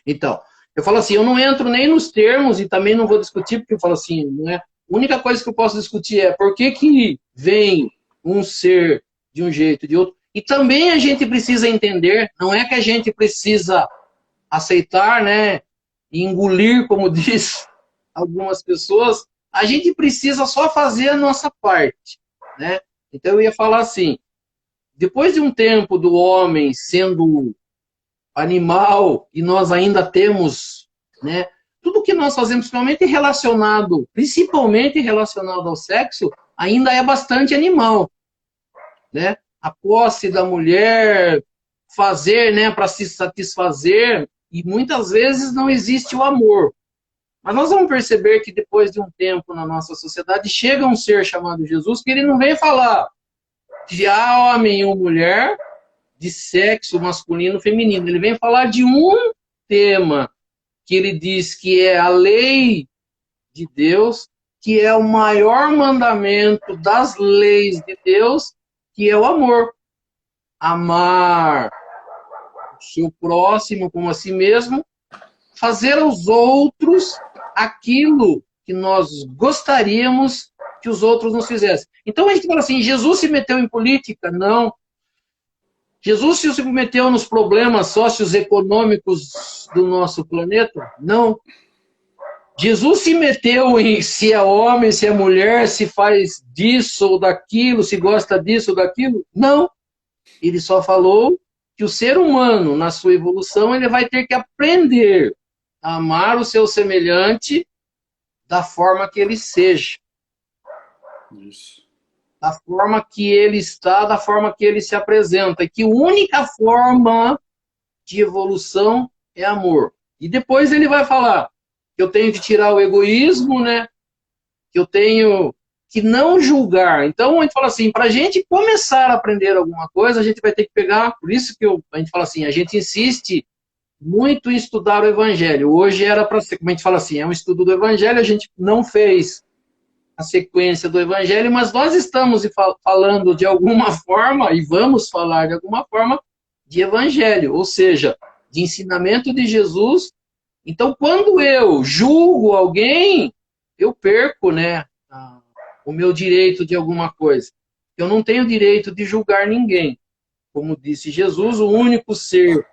Então, eu falo assim, eu não entro nem nos termos e também não vou discutir, porque eu falo assim, né, a única coisa que eu posso discutir é por que vem um ser de um jeito e de outro. E também a gente precisa entender, não é que a gente precisa aceitar, né, engolir, como diz algumas pessoas, a gente precisa só fazer a nossa parte, né? Então eu ia falar assim, depois de um tempo do homem sendo animal, e nós ainda temos, né, tudo que nós fazemos, principalmente relacionado ao sexo, ainda é bastante animal, né? A posse da mulher, fazer, né, para se satisfazer, e muitas vezes não existe o amor. Mas nós vamos perceber que depois de um tempo na nossa sociedade, chega um ser chamado Jesus, que ele não vem falar de homem ou mulher, de sexo masculino ou feminino. Ele vem falar de um tema que ele diz que é a lei de Deus, que é o maior mandamento das leis de Deus, que é o amor. Amar o seu próximo como a si mesmo, fazer aos outros aquilo que nós gostaríamos que os outros nos fizessem. Então a gente fala assim, Jesus se meteu em política? Não. Jesus se meteu nos problemas socioeconômicos do nosso planeta? Não. Jesus se meteu em se é homem, se é mulher, se faz disso ou daquilo, se gosta disso ou daquilo? Não. Ele só falou que o ser humano, na sua evolução, ele vai ter que aprender a amar o seu semelhante da forma que ele seja. Isso. Da forma que ele está, da forma que ele se apresenta. E que a única forma de evolução é amor. E depois ele vai falar que eu tenho que tirar o egoísmo, né? Que eu tenho que não julgar. Então a gente fala assim, para a gente começar a aprender alguma coisa, a gente vai ter que pegar, por isso que a gente fala assim, a gente insiste muito em estudar o Evangelho. Hoje era para ser, como a gente fala assim, é um estudo do Evangelho, a gente não fez a sequência do Evangelho, mas nós estamos falando de alguma forma, e vamos falar de alguma forma, de Evangelho, ou seja, de ensinamento de Jesus. Então, quando eu julgo alguém, eu perco, né, o meu direito de alguma coisa. Eu não tenho direito de julgar ninguém. Como disse Jesus, o único ser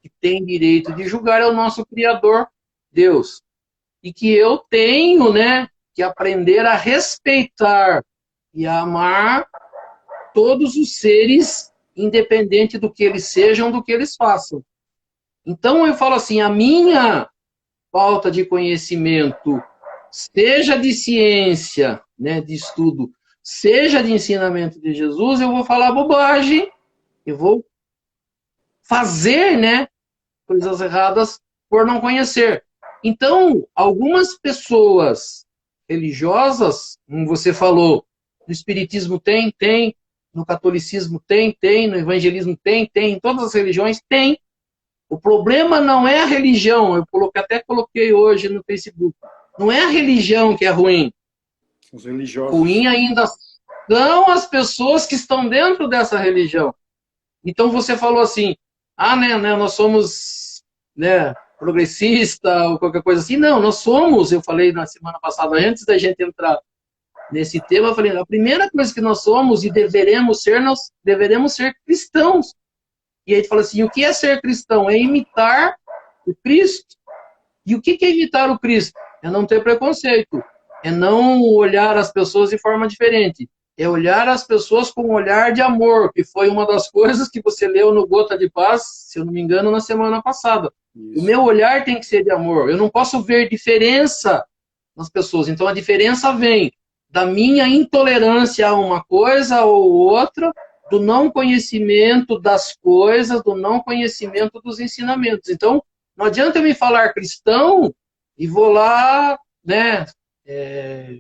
que tem direito de julgar é o nosso Criador, Deus. E que eu tenho, né, que aprender a respeitar e a amar todos os seres, independente do que eles sejam, do que eles façam. Então eu falo assim, a minha falta de conhecimento, seja de ciência, né, de estudo, seja de ensinamento de Jesus, eu vou falar bobagem, eu vou fazer, né, coisas erradas por não conhecer. Então, algumas pessoas religiosas, como você falou, no espiritismo tem, no catolicismo tem, no evangelismo tem, em todas as religiões tem. O problema não é a religião, até coloquei hoje no Facebook. Não é a religião que é ruim. Os religiosos. Ruim ainda são as pessoas que estão dentro dessa religião. Então você falou assim, né, nós somos, né, progressista ou qualquer coisa assim. Não, nós somos, eu falei na semana passada, antes da gente entrar nesse tema, eu falei, a primeira coisa que nós somos e nós deveremos ser cristãos. E aí a gente fala assim, o que é ser cristão? É imitar o Cristo. E o que é imitar o Cristo? É não ter preconceito. É não olhar as pessoas de forma diferente. É olhar as pessoas com um olhar de amor, que foi uma das coisas que você leu no Gota de Paz, se eu não me engano, na semana passada. Isso. O meu olhar tem que ser de amor. Eu não posso ver diferença nas pessoas. Então a diferença vem da minha intolerância a uma coisa ou outra, do não conhecimento das coisas, do não conhecimento dos ensinamentos. Então, não adianta eu me falar cristão e vou lá, né,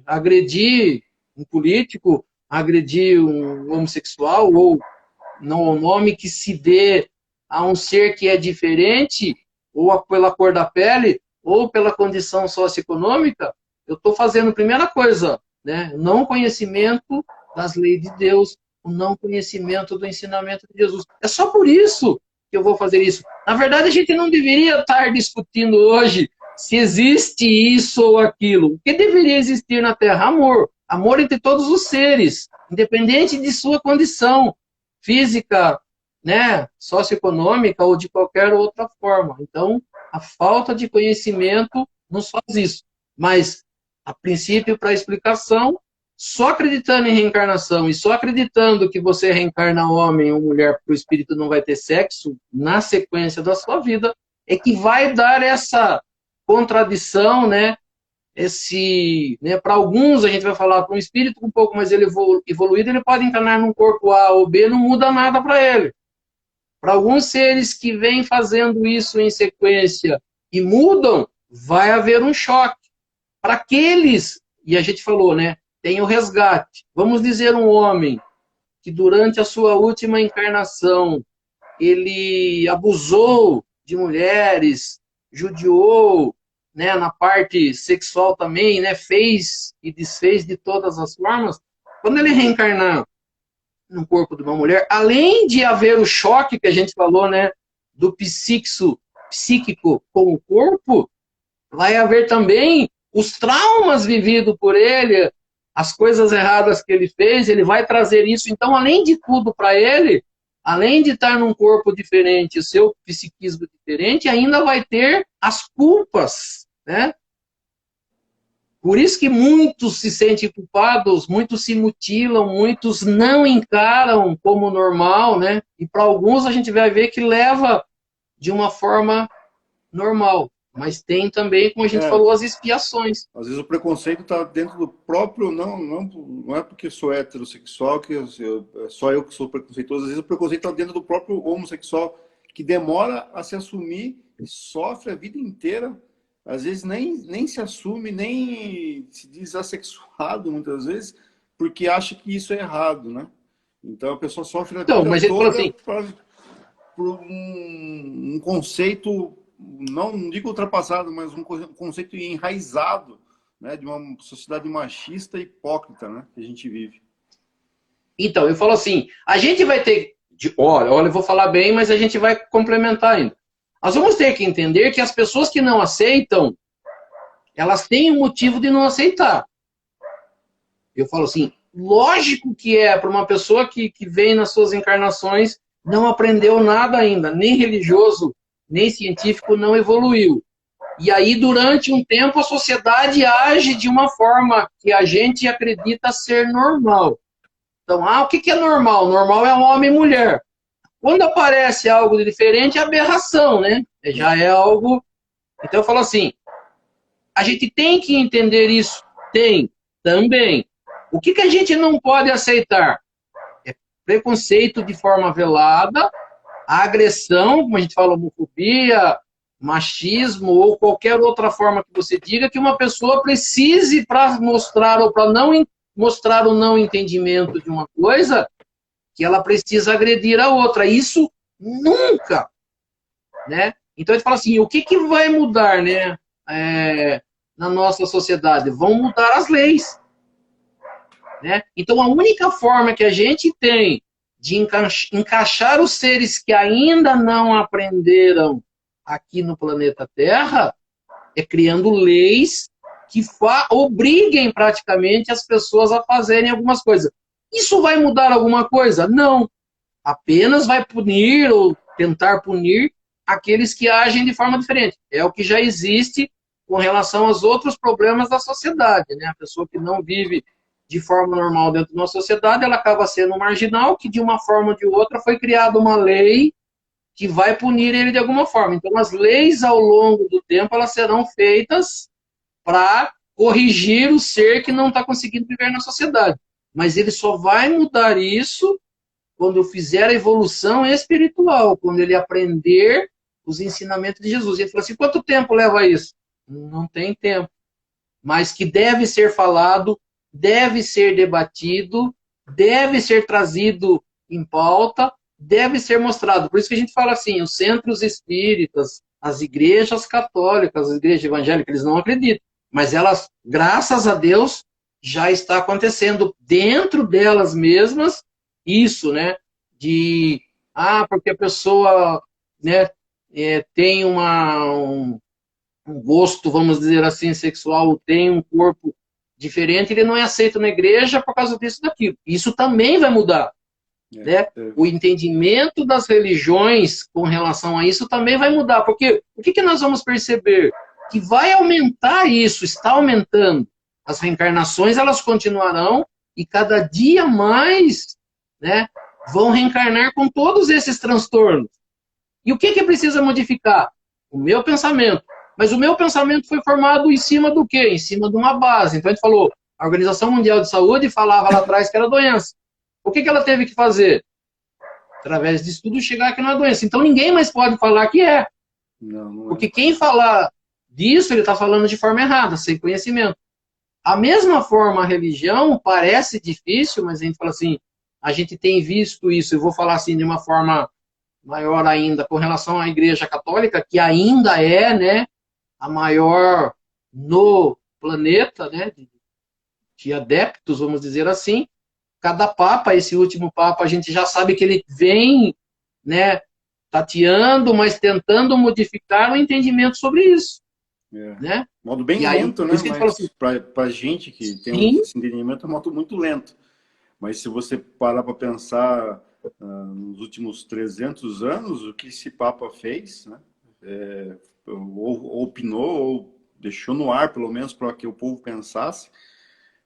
agredir um político, agredir um homossexual, ou não o nome que se dê a um ser que é diferente, ou pela cor da pele, ou pela condição socioeconômica. Eu estou fazendo, primeira coisa, né, não conhecimento das leis de Deus, o não conhecimento do ensinamento de Jesus. É só por isso que eu vou fazer isso. Na verdade, a gente não deveria estar discutindo hoje se existe isso ou aquilo. O que deveria existir na Terra? Amor. Amor entre todos os seres, independente de sua condição física, né, socioeconômica ou de qualquer outra forma. Então, a falta de conhecimento nos faz isso. Mas, a princípio, para explicação, só acreditando em reencarnação e só acreditando que você reencarna homem ou mulher porque o espírito não vai ter sexo na sequência da sua vida, é que vai dar essa contradição, né? Para alguns, a gente vai falar, para um espírito um pouco mais evoluído, ele pode encarnar num corpo A ou B, não muda nada para ele. Para alguns seres que vêm fazendo isso em sequência e mudam, vai haver um choque. Para aqueles, e a gente falou, né? Tem o resgate. Vamos dizer um homem que durante a sua última encarnação ele abusou de mulheres, judiou, né, na parte sexual também, né, fez e desfez de todas as formas. Quando ele reencarnar no corpo de uma mulher, além de haver o choque que a gente falou, né, do psíquico com o corpo, vai haver também os traumas vividos por ele, as coisas erradas que ele fez, ele vai trazer isso. Então, além de tudo para ele, além de estar num corpo diferente, o seu psiquismo diferente, ainda vai ter as culpas, né? Por isso que muitos se sentem culpados, muitos se mutilam, muitos não encaram como normal, né? E para alguns a gente vai ver que leva de uma forma normal. Mas tem também, como a gente falou, as expiações. Às vezes o preconceito está dentro do próprio... Não é porque sou heterossexual que só eu que sou preconceituoso. Às vezes o preconceito está dentro do próprio homossexual, que demora a se assumir e sofre a vida inteira. Às vezes nem se assume, nem se diz assexuado, muitas vezes, porque acha que isso é errado, né? Então a pessoa sofre a vida mas ele toda falou assim, por um conceito... não digo ultrapassado, mas um conceito enraizado, né, de uma sociedade machista e hipócrita, né, que a gente vive. Então, eu falo assim, a gente vai ter... Olha, eu vou falar bem, mas a gente vai complementar ainda. Nós vamos ter que entender que as pessoas que não aceitam, elas têm um motivo de não aceitar. Eu falo assim, lógico que é para uma pessoa que vem nas suas encarnações, não aprendeu nada ainda, nem religioso, nem científico, não evoluiu. E aí, durante um tempo, a sociedade age de uma forma que a gente acredita ser normal. Então, o que é normal? Normal é homem e mulher. Quando aparece algo de diferente, é aberração, né? Já é algo... Então, eu falo assim, a gente tem que entender isso. Tem, também. O que a gente não pode aceitar? É preconceito de forma velada, a agressão, como a gente fala, homofobia, machismo ou qualquer outra forma que você diga, que uma pessoa precise para mostrar ou para não mostrar o não entendimento de uma coisa, que ela precisa agredir a outra. Isso nunca, né? Então a gente fala assim, o que vai mudar, né, na nossa sociedade? Vão mudar as leis, né? Então a única forma que a gente tem de encaixar os seres que ainda não aprenderam aqui no planeta Terra é criando leis que obriguem praticamente as pessoas a fazerem algumas coisas. Isso vai mudar alguma coisa? Não. Apenas vai punir ou tentar punir aqueles que agem de forma diferente. É o que já existe com relação aos outros problemas da sociedade, né? A pessoa que não vive de forma normal dentro de uma sociedade, ela acaba sendo um marginal, que de uma forma ou de outra foi criada uma lei que vai punir ele de alguma forma. Então, as leis, ao longo do tempo, elas serão feitas para corrigir o ser que não está conseguindo viver na sociedade. Mas ele só vai mudar isso quando fizer a evolução espiritual, quando ele aprender os ensinamentos de Jesus. E ele falou assim, quanto tempo leva isso? Não tem tempo. Mas que deve ser falado, deve ser debatido, deve ser trazido em pauta, deve ser mostrado. Por isso que a gente fala assim, os centros espíritas, as igrejas católicas, as igrejas evangélicas, eles não acreditam. Mas elas, graças a Deus, já está acontecendo dentro delas mesmas isso, né? Porque a pessoa, né, tem um gosto, vamos dizer assim, sexual, tem um corpo diferente, ele não é aceito na igreja por causa disso e daquilo. Isso também vai mudar. Né? O entendimento das religiões com relação a isso também vai mudar. Porque o que nós vamos perceber? Que vai aumentar isso, está aumentando. as reencarnações elas continuarão e cada dia mais, né, vão reencarnar com todos esses transtornos. E o que precisa modificar? O meu pensamento. Mas o meu pensamento foi formado em cima do quê? Em cima de uma base. Então a gente falou, a Organização Mundial de Saúde falava lá atrás que era doença. O que ela teve que fazer? Através de estudo chegar que não é doença. Então ninguém mais pode falar que é. Não é. Porque quem falar disso, ele está falando de forma errada, sem conhecimento. A mesma forma, a religião parece difícil, mas a gente fala assim, a gente tem visto isso, eu vou falar assim de uma forma maior ainda, com relação à Igreja Católica, que ainda é, né, a maior no planeta, né, de adeptos, vamos dizer assim. Cada Papa, esse último Papa, a gente já sabe que ele vem, né, tateando, mas tentando modificar o entendimento sobre isso. Né? Modo bem aí, lento, né? Mas assim, para gente que tem esse entendimento, é um modo muito lento. Mas se você parar para pensar nos últimos 300 anos, o que esse Papa fez, né? Ou opinou, ou deixou no ar, pelo menos, para que o povo pensasse,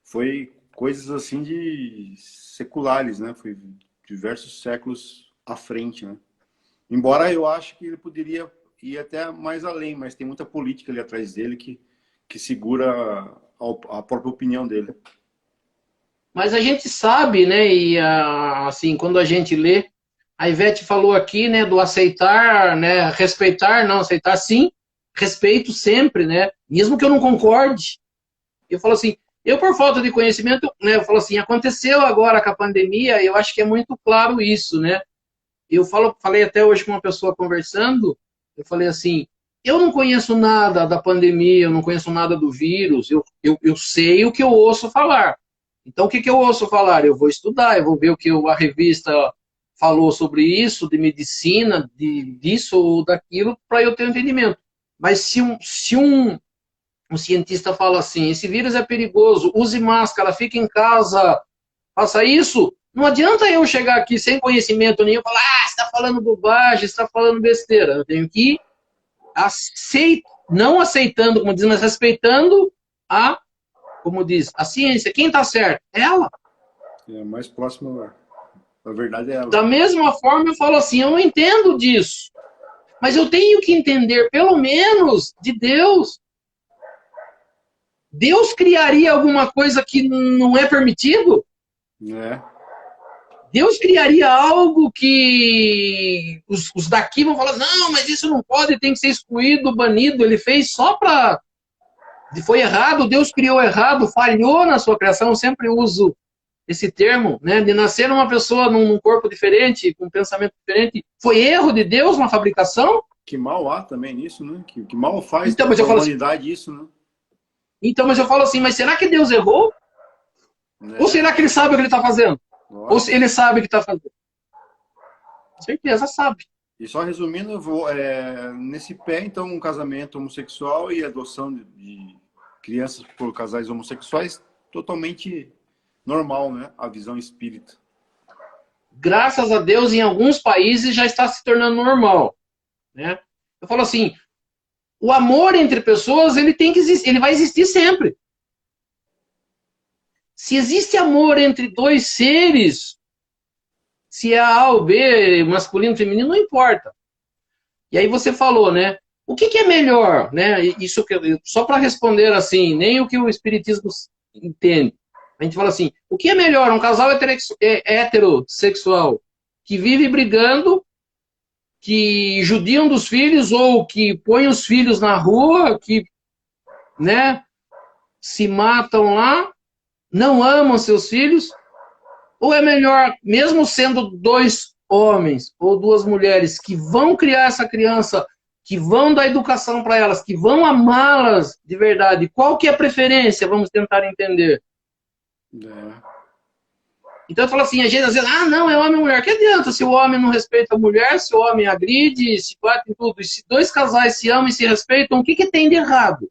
foi coisas assim de seculares, né? Foi diversos séculos à frente, né? Embora eu acho que ele poderia ir até mais além, mas tem muita política ali atrás dele que segura a própria opinião dele. Mas a gente sabe, né, e assim, quando a gente lê, a Ivete falou aqui, né, do aceitar, né, respeitar, não aceitar, sim, respeito sempre, né, mesmo que eu não concorde. Eu falo assim, eu por falta de conhecimento, né, eu falo assim, aconteceu agora com a pandemia, eu acho que é muito claro isso, né. Eu falei até hoje com uma pessoa conversando, eu falei assim, eu não conheço nada da pandemia, eu não conheço nada do vírus, eu sei o que eu ouço falar. Então, o que eu ouço falar? Eu vou estudar, eu vou ver o que a revista falou sobre isso, de medicina, disso ou daquilo, para eu ter um entendimento. Mas se um cientista fala assim, esse vírus é perigoso, use máscara, fique em casa, faça isso, não adianta eu chegar aqui sem conhecimento nenhum e falar, você está falando bobagem, você está falando besteira. Eu tenho que não aceitando, como diz, mas respeitando como diz, a ciência. Quem está certo? Ela. É mais próximo da verdade é ela. Da mesma forma, eu falo assim, eu não entendo disso. Mas eu tenho que entender, pelo menos, de Deus. Deus criaria alguma coisa que não é permitido? Deus criaria algo que os daqui vão falar, não, mas isso não pode, tem que ser excluído, banido. Ele fez só para... Foi errado, Deus criou errado, falhou na sua criação. Eu sempre uso esse termo, né, de nascer uma pessoa num corpo diferente, com um pensamento diferente. Foi erro de Deus na fabricação? Que mal há também nisso, né? Que mal faz então, para a humanidade assim, isso, né? Então, mas eu falo assim, mas será que Deus errou? Ou será que ele sabe o que ele está fazendo? Ou se ele sabe o que está fazendo? Com certeza sabe. E só resumindo, eu vou, nesse pé, então, um casamento homossexual e adoção de crianças por casais homossexuais, totalmente normal, né? A visão espírita. Graças a Deus, em alguns países já está se tornando normal, né? Eu falo assim, o amor entre pessoas, ele tem que existir, ele vai existir sempre. Se existe amor entre dois seres, se é A ou B, masculino, feminino, não importa. E aí você falou, né? O que é melhor, né? Isso só para responder assim, nem o que o espiritismo entende. A gente fala assim, o que é melhor? Um casal heterossexual que vive brigando, que judiam dos filhos ou que põe os filhos na rua, que, né, se matam lá, não amam seus filhos? Ou é melhor, mesmo sendo dois homens ou duas mulheres que vão criar essa criança, que vão dar educação para elas, que vão amá-las de verdade, qual que é a preferência? Vamos tentar entender. Então eu falo assim, a gente às vezes, não, é homem e mulher. Que adianta se o homem não respeita a mulher, se o homem agride, se bate em tudo? E se dois casais se amam e se respeitam, o que tem de errado?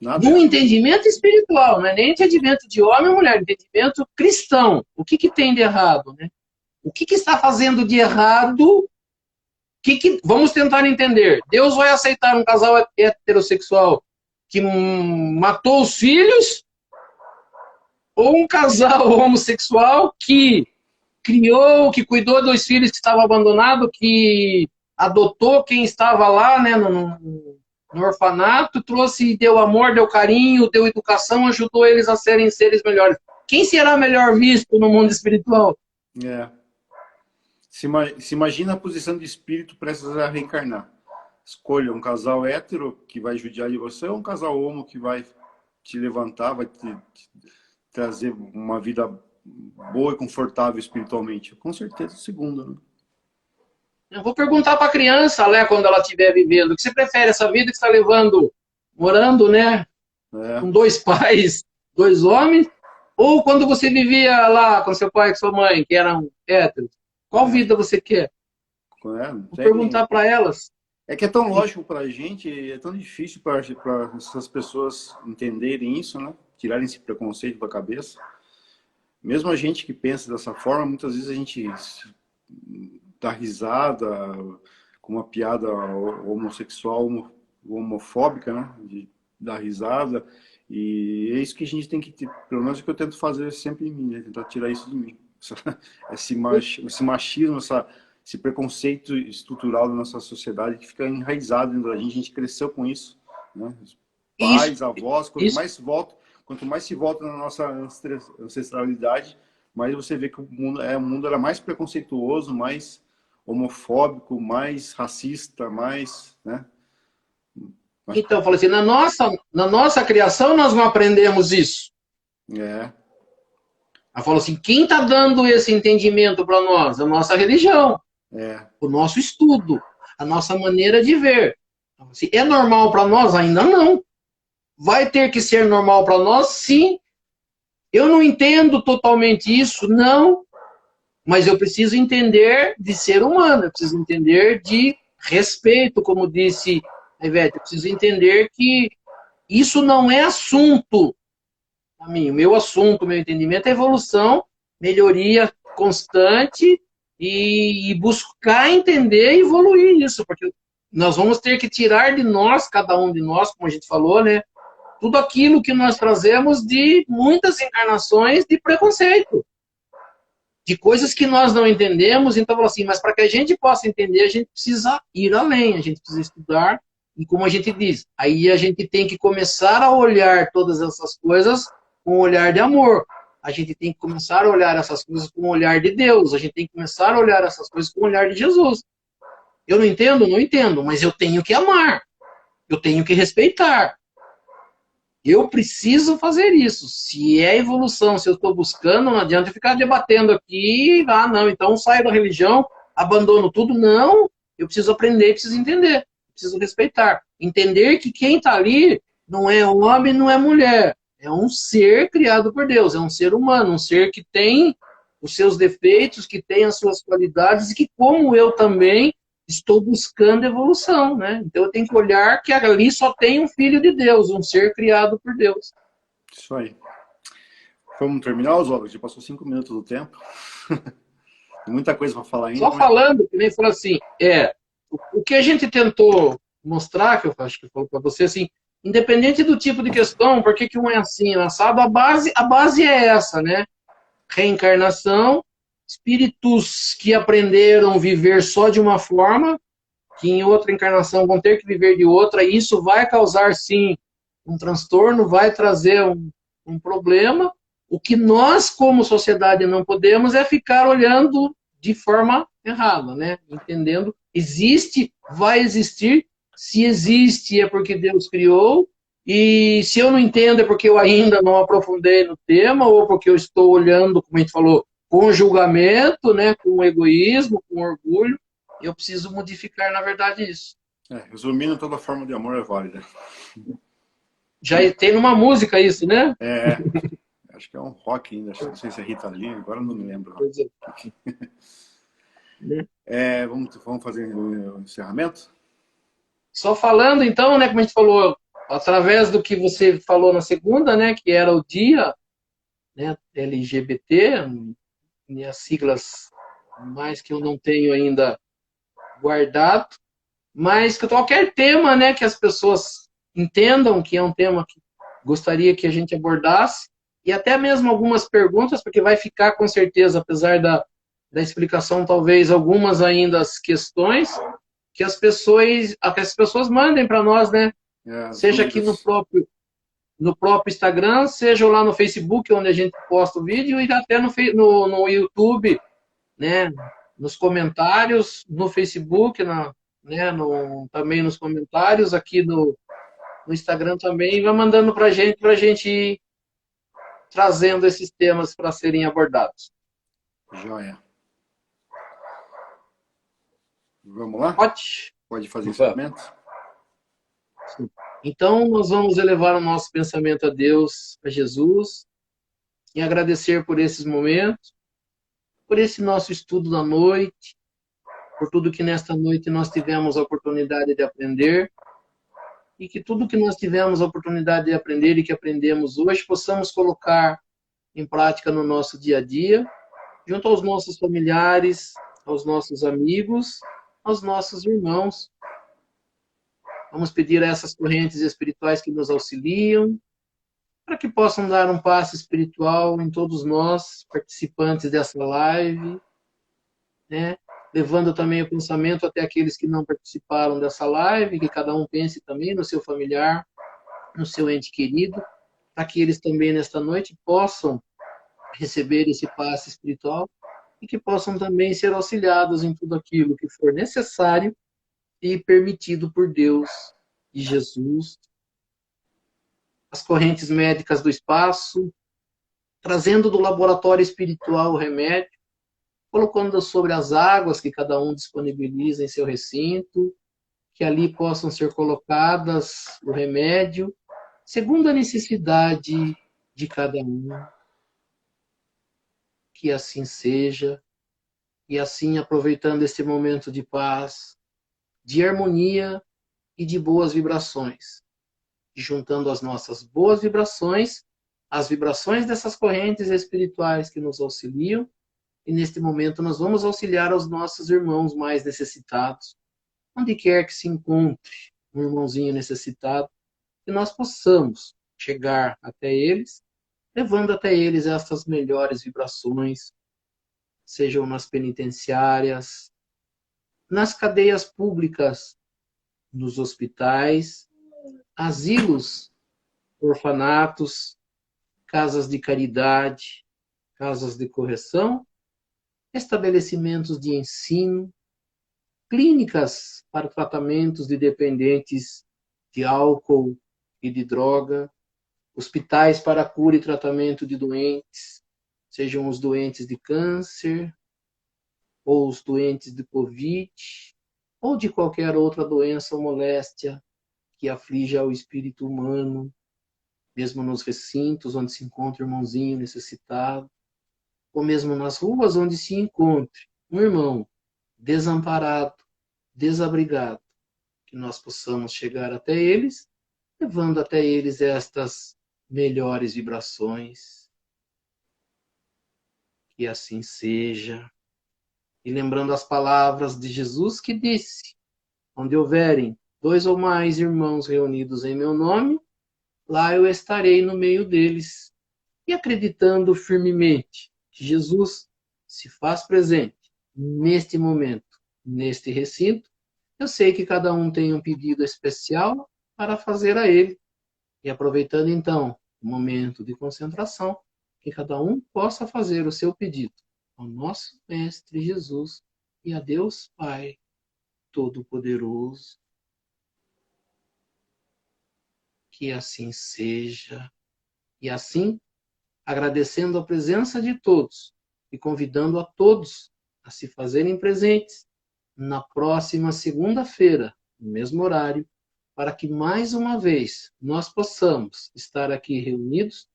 No entendimento espiritual, não é nem entendimento de homem ou mulher, entendimento cristão. O que tem de errado? Né? O que está fazendo de errado? Vamos tentar entender. Deus vai aceitar um casal heterossexual que matou os filhos, ou um casal homossexual que criou, que cuidou dos filhos que estavam abandonados, que adotou quem estava lá, né, no orfanato, trouxe, deu amor, deu carinho, deu educação, ajudou eles a serem seres melhores. Quem será melhor visto no mundo espiritual? É. Se imagina a posição de espírito prestes a reencarnar. Escolha um casal hétero que vai judiar de você ou um casal homo que vai te levantar, vai te trazer uma vida boa e confortável espiritualmente. Com certeza o segundo, né? Eu vou perguntar para a criança, né, quando ela estiver vivendo, o que você prefere, essa vida que você está levando, morando, né, com 2 pais, 2 homens, ou quando você vivia lá com seu pai e com sua mãe, que eram héteros? Qual vida você quer? Vou perguntar para elas. É que é tão lógico para a gente, é tão difícil para essas pessoas entenderem isso, né? Tirarem esse preconceito da cabeça. Mesmo a gente que pensa dessa forma, muitas vezes a gente dá risada com uma piada homossexual, homofóbica, né? De dar risada. E é isso que a gente tem que ter, pelo menos é o que eu tento fazer sempre em mim, né? Tentar tirar isso de mim. Esse machismo, esse preconceito estrutural da nossa sociedade que fica enraizado dentro da gente. A gente cresceu com isso, né? Os pais, avós, quanto mais se volta na nossa ancestralidade, mais você vê que o mundo era mais preconceituoso, mais homofóbico, mais racista, mais, né? Então, eu falo assim, na nossa criação nós não aprendemos isso. É. Ela falou assim, quem está dando esse entendimento para nós? A nossa religião, o nosso estudo, a nossa maneira de ver. Assim, é normal para nós? Ainda não. Vai ter que ser normal para nós? Sim. Eu não entendo totalmente isso, não. Mas eu preciso entender de ser humano, eu preciso entender de respeito, como disse a Ivete, eu preciso entender que isso não é assunto para mim. O meu assunto, o meu entendimento é evolução, melhoria constante e buscar entender e evoluir isso, porque nós vamos ter que tirar de nós, cada um de nós, como a gente falou, né, tudo aquilo que nós trazemos de muitas encarnações de preconceito, de coisas que nós não entendemos. Então, assim, mas para que a gente possa entender, a gente precisa ir além, a gente precisa estudar, e como a gente diz, aí a gente tem que começar a olhar todas essas coisas com um olhar de amor. A gente tem que começar a olhar essas coisas com o olhar de Deus, a gente tem que começar a olhar essas coisas com o olhar de Jesus. Eu não entendo? Não entendo, mas eu tenho que amar, eu tenho que respeitar. Eu preciso fazer isso. Se é evolução, se eu estou buscando, não adianta ficar debatendo aqui, não, então saio da religião, abandono tudo. Não, eu preciso aprender, preciso entender, preciso respeitar. Entender que quem está ali não é homem, não é mulher. É um ser criado por Deus, é um ser humano, um ser que tem os seus defeitos, que tem as suas qualidades e que, como eu também, estou buscando evolução, né? Então eu tenho que olhar que ali só tem um filho de Deus, um ser criado por Deus. Isso aí. Vamos terminar, Oswaldo? Já passou 5 minutos do tempo. Tem muita coisa para falar ainda. Só falando, que nem falou assim, o que a gente tentou mostrar, que eu acho que falou para você, assim, independente do tipo de questão, por que um é assim, assado, a base é essa, né? Reencarnação, espíritos que aprenderam a viver só de uma forma, que em outra encarnação vão ter que viver de outra, e isso vai causar, sim, um transtorno, vai trazer um problema. O que nós, como sociedade, não podemos é ficar olhando de forma errada, né? Entendendo, existe, vai existir, se existe é porque Deus criou, e se eu não entendo é porque eu ainda não aprofundei no tema, ou porque eu estou olhando, como a gente falou, com julgamento, né, com egoísmo, com orgulho. Eu preciso modificar, na verdade, isso. Resumindo, toda forma de amor é válida. Já tem numa música isso, né? Acho que é um rock ainda, não sei se é Rita Lee, agora não me lembro. Vamos fazer o encerramento? Só falando, então, né, como a gente falou, através do que você falou na segunda, né, que era o dia, né, LGBT, e as siglas mais que eu não tenho ainda guardado, mas que qualquer tema, né, que as pessoas entendam que é um tema que gostaria que a gente abordasse, e até mesmo algumas perguntas, porque vai ficar com certeza, apesar da explicação, talvez algumas ainda as questões, que as pessoas mandem para nós, né? Seja aqui no próprio Instagram, seja lá no Facebook, onde a gente posta o vídeo, e até no YouTube, né? Nos comentários, no Facebook, né? Também nos comentários, aqui no Instagram também, e vai mandando para a gente ir trazendo esses temas para serem abordados. Joia. Vamos lá? Pode? Pode fazer encerramento? Então, nós vamos elevar o nosso pensamento a Deus, a Jesus, e agradecer por esses momentos, por esse nosso estudo da noite, por tudo que nesta noite nós tivemos a oportunidade de aprender, e que tudo que nós tivemos a oportunidade de aprender e que aprendemos hoje, possamos colocar em prática no nosso dia a dia, junto aos nossos familiares, aos nossos amigos, aos nossos irmãos. Vamos pedir a essas correntes espirituais que nos auxiliam, para que possam dar um passo espiritual em todos nós, participantes dessa live, né? Levando também o pensamento até aqueles que não participaram dessa live, que cada um pense também no seu familiar, no seu ente querido, para que eles também nesta noite possam receber esse passe espiritual e que possam também ser auxiliados em tudo aquilo que for necessário e permitido por Deus e Jesus. As correntes médicas do espaço, trazendo do laboratório espiritual o remédio, colocando sobre as águas que cada um disponibiliza em seu recinto, que ali possam ser colocadas o remédio, segundo a necessidade de cada um. Que assim seja, e assim, aproveitando este momento de paz, de harmonia e de boas vibrações, juntando as nossas boas vibrações, as vibrações dessas correntes espirituais que nos auxiliam, e neste momento nós vamos auxiliar aos nossos irmãos mais necessitados, onde quer que se encontre um irmãozinho necessitado, que nós possamos chegar até eles, levando até eles estas melhores vibrações, sejam nas penitenciárias, nas cadeias públicas, nos hospitais, asilos, orfanatos, casas de caridade, casas de correção, estabelecimentos de ensino, clínicas para tratamentos de dependentes de álcool e de droga, hospitais para cura e tratamento de doentes, sejam os doentes de câncer, ou os doentes de Covid, ou de qualquer outra doença ou moléstia que aflige ao espírito humano, mesmo nos recintos onde se encontra o irmãozinho necessitado, ou mesmo nas ruas onde se encontre um irmão desamparado, desabrigado, que nós possamos chegar até eles, levando até eles estas melhores vibrações. Que assim seja. E lembrando as palavras de Jesus que disse: onde houverem 2 ou mais irmãos reunidos em meu nome, lá eu estarei no meio deles. E acreditando firmemente que Jesus se faz presente neste momento, neste recinto, eu sei que cada um tem um pedido especial para fazer a ele. E aproveitando então o momento de concentração, que cada um possa fazer o seu pedido ao nosso Mestre Jesus e a Deus Pai Todo-Poderoso. Que assim seja. E assim, agradecendo a presença de todos e convidando a todos a se fazerem presentes na próxima segunda-feira, no mesmo horário, para que mais uma vez nós possamos estar aqui reunidos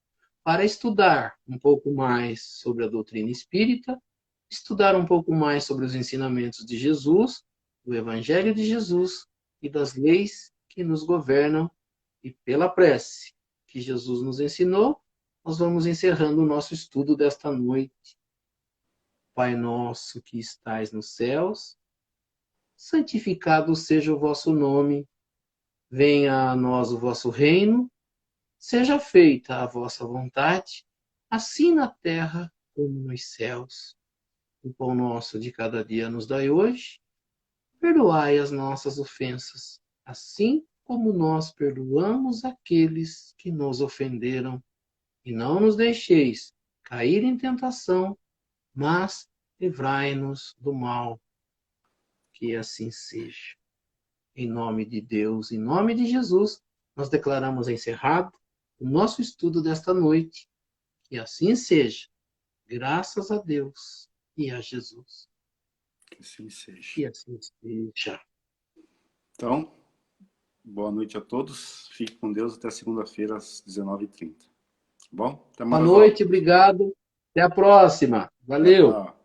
para estudar um pouco mais sobre a doutrina espírita, estudar um pouco mais sobre os ensinamentos de Jesus, do Evangelho de Jesus e das leis que nos governam, e pela prece que Jesus nos ensinou, nós vamos encerrando o nosso estudo desta noite. Pai nosso que estais nos céus, santificado seja o vosso nome. Venha a nós o vosso reino, seja feita a vossa vontade, assim na terra como nos céus. O pão nosso de cada dia nos dai hoje. Perdoai as nossas ofensas, assim como nós perdoamos aqueles que nos ofenderam. E não nos deixeis cair em tentação, mas livrai-nos do mal. Que assim seja. Em nome de Deus, em nome de Jesus, nós declaramos encerrado o nosso estudo desta noite. Que assim seja. Graças a Deus e a Jesus. Que assim seja. Que assim seja. Então, boa noite a todos. Fique com Deus até segunda-feira às 19h30. Tá bom? Até Boa mais noite, aulas. obrigado. Até a próxima. Tchau, Valeu. tchau.